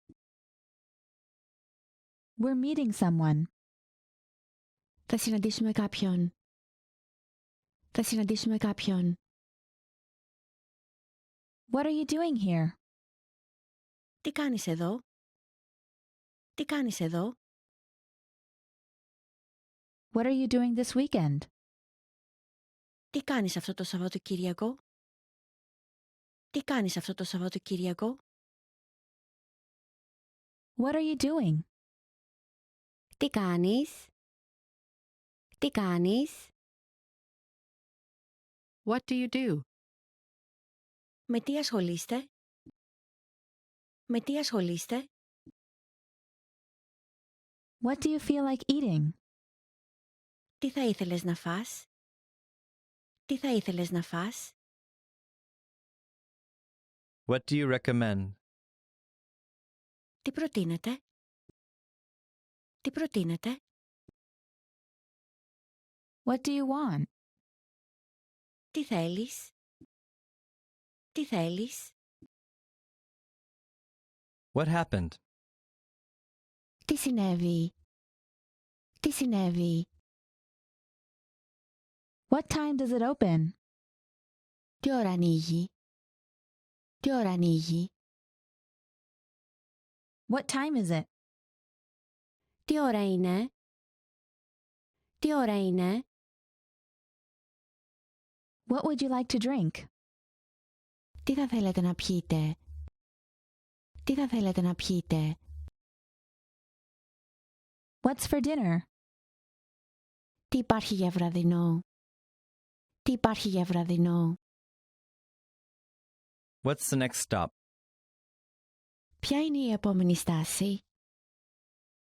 Speaker 6: We're meeting someone.
Speaker 3: Θα συναντήσουμε κάποιον. Θα συναντήσουμε κάποιον.
Speaker 6: What are you doing here?
Speaker 3: Τι κάνεις εδώ? Τι κάνεις εδώ?
Speaker 6: What are you doing this weekend?
Speaker 3: Τι κάνεις αυτό το Σαββατοκύριακο? Τι κάνεις αυτό το Σαββατοκύριακο?
Speaker 6: What are you doing?
Speaker 3: Τι κάνεις? Τι κάνεις?
Speaker 5: What do you do?
Speaker 3: Με τι ασχολείστε? Με τι ασχολείστε?
Speaker 6: What do you feel like eating?
Speaker 3: Τι θα ήθελες να φας? Τι θα ήθελες να φας?
Speaker 11: What do you recommend?
Speaker 3: Τι προτείνετε? Τι προτείνετε?
Speaker 6: What do you want?
Speaker 3: Τι θέλεις? Τι θέλεις?
Speaker 11: What happened?
Speaker 3: Τι συνέβη? Τι συνέβη?
Speaker 6: What time does it open?
Speaker 3: Τι ώρα ανοίγει? Τι ώρα ανοίγει?
Speaker 6: What time is it?
Speaker 3: Τι ώρα είναι? Τι ώρα είναι?
Speaker 6: What would you like to drink?
Speaker 3: Τι θα θέλετε να πιείτε? Τι θα θέλετε να πιείτε?
Speaker 6: What's for dinner?
Speaker 3: Τι υπάρχει για βραδινό? Τι υπάρχει για βραδινό?
Speaker 11: What's the next stop?
Speaker 3: Ποια είναι η επόμενη στάση?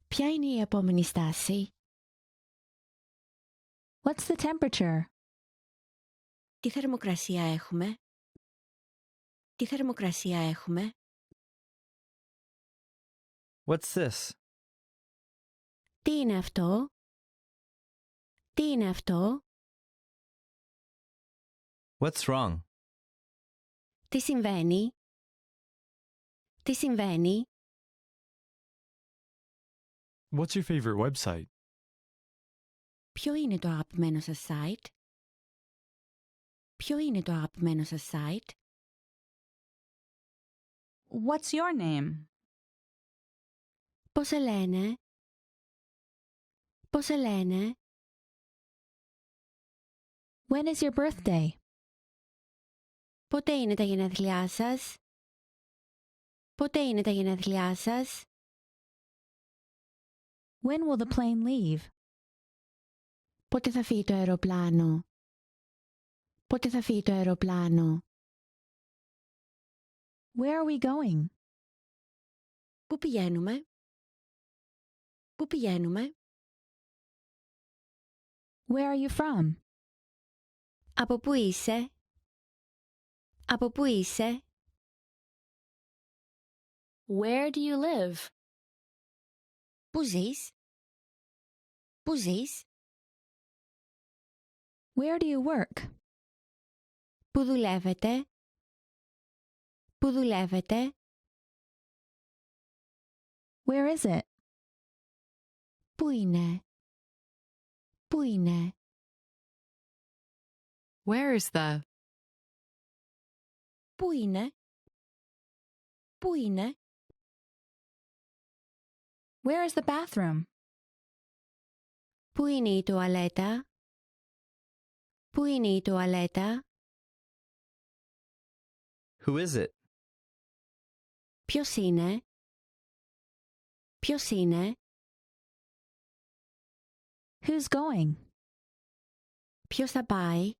Speaker 3: Ποια είναι η επόμενη στάση?
Speaker 6: What's the temperature?
Speaker 3: Τι θερμοκρασία έχουμε? Τι θερμοκρασία έχουμε?
Speaker 11: What's this?
Speaker 3: Τι είναι αυτό? Τι είναι αυτό?
Speaker 11: What's wrong?
Speaker 3: Τι συμβαίνει? Τι συμβαίνει?
Speaker 10: What's your favorite website?
Speaker 3: Ποιο είναι το αγαπημένο σας site? Ποιο είναι το αγαπημένο σας site?
Speaker 9: What's your name?
Speaker 3: Πώς σε λένε? Πώς σε λένε?
Speaker 6: When is your birthday?
Speaker 3: Πότε είναι τα γενέθλιά σας? Πότε είναι τα γενέθλιά σας?
Speaker 6: When will the plane leave?
Speaker 3: Πότε θα φύγει το αεροπλάνο? Πότε θα φύγει το αεροπλάνο?
Speaker 6: Where are we going?
Speaker 3: Πού πηγαίνουμε? Πού πηγαίνουμε?
Speaker 6: Where are you from?
Speaker 3: Από πού είσαι? Από πού είσαι?
Speaker 7: Where do you live?
Speaker 3: Πού ζεις? Πού ζεις?
Speaker 6: Where do you work?
Speaker 3: Πού δουλεύετε? Πού δουλεύετε?
Speaker 6: Where is it?
Speaker 3: Πού είναι? Πού είναι?
Speaker 5: Where is the?
Speaker 3: Πού είναι? Πού είναι?
Speaker 6: Where is the bathroom?
Speaker 3: Πού είναι η τουαλέτα? Πού είναι η τουαλέτα?
Speaker 11: Who is it?
Speaker 3: Ποιος είναι? Ποιος είναι?
Speaker 6: Who's going?
Speaker 3: Ποιος θα πάει?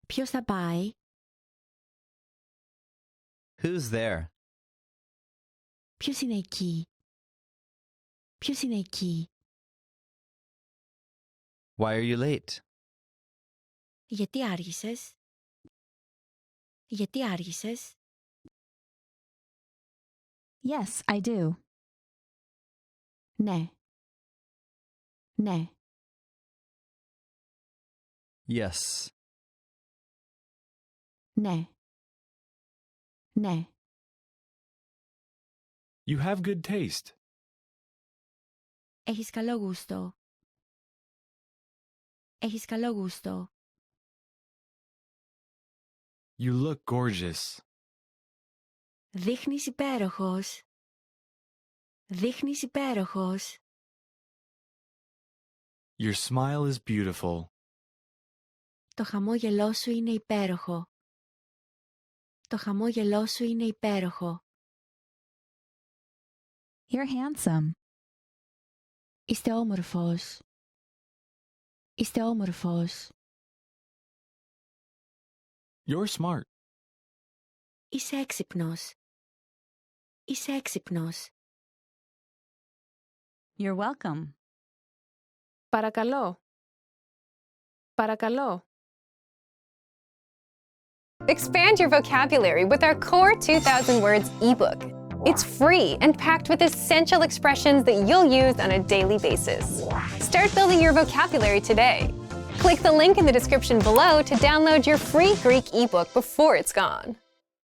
Speaker 3: Ποιος θα πάει?
Speaker 11: Who's there?
Speaker 3: Ποιος είναι εκεί? Ποιος είναι εκεί?
Speaker 11: Why are you late?
Speaker 3: Γιατί άργησες? Γιατί άργησες?
Speaker 6: Yes, I do.
Speaker 3: Ναι. Ναι.
Speaker 11: Yes.
Speaker 3: Ναι. Ναι.
Speaker 10: You have good taste.
Speaker 3: Έχεις καλό γούστο. Έχεις καλό γούστο.
Speaker 10: You look gorgeous.
Speaker 3: Δείχνεις υπέροχος. Δείχνεις υπέροχος.
Speaker 10: Your smile is beautiful.
Speaker 3: Το χαμόγελό σου είναι υπέροχο. Το χαμόγελό σου είναι υπέροχο.
Speaker 6: You're handsome.
Speaker 3: Είστε όμορφος. Είστε όμορφος.
Speaker 10: You're smart.
Speaker 3: Είσαι έξυπνος. Είσαι έξυπνος.
Speaker 9: You're welcome.
Speaker 7: Παρακαλώ. Παρακαλώ.
Speaker 1: Expand your vocabulary with our Core 2000 Words ebook. It's free and packed with essential expressions that you'll use on a daily basis. Start building your vocabulary today. Click the link in the description below to download your free Greek ebook before it's gone.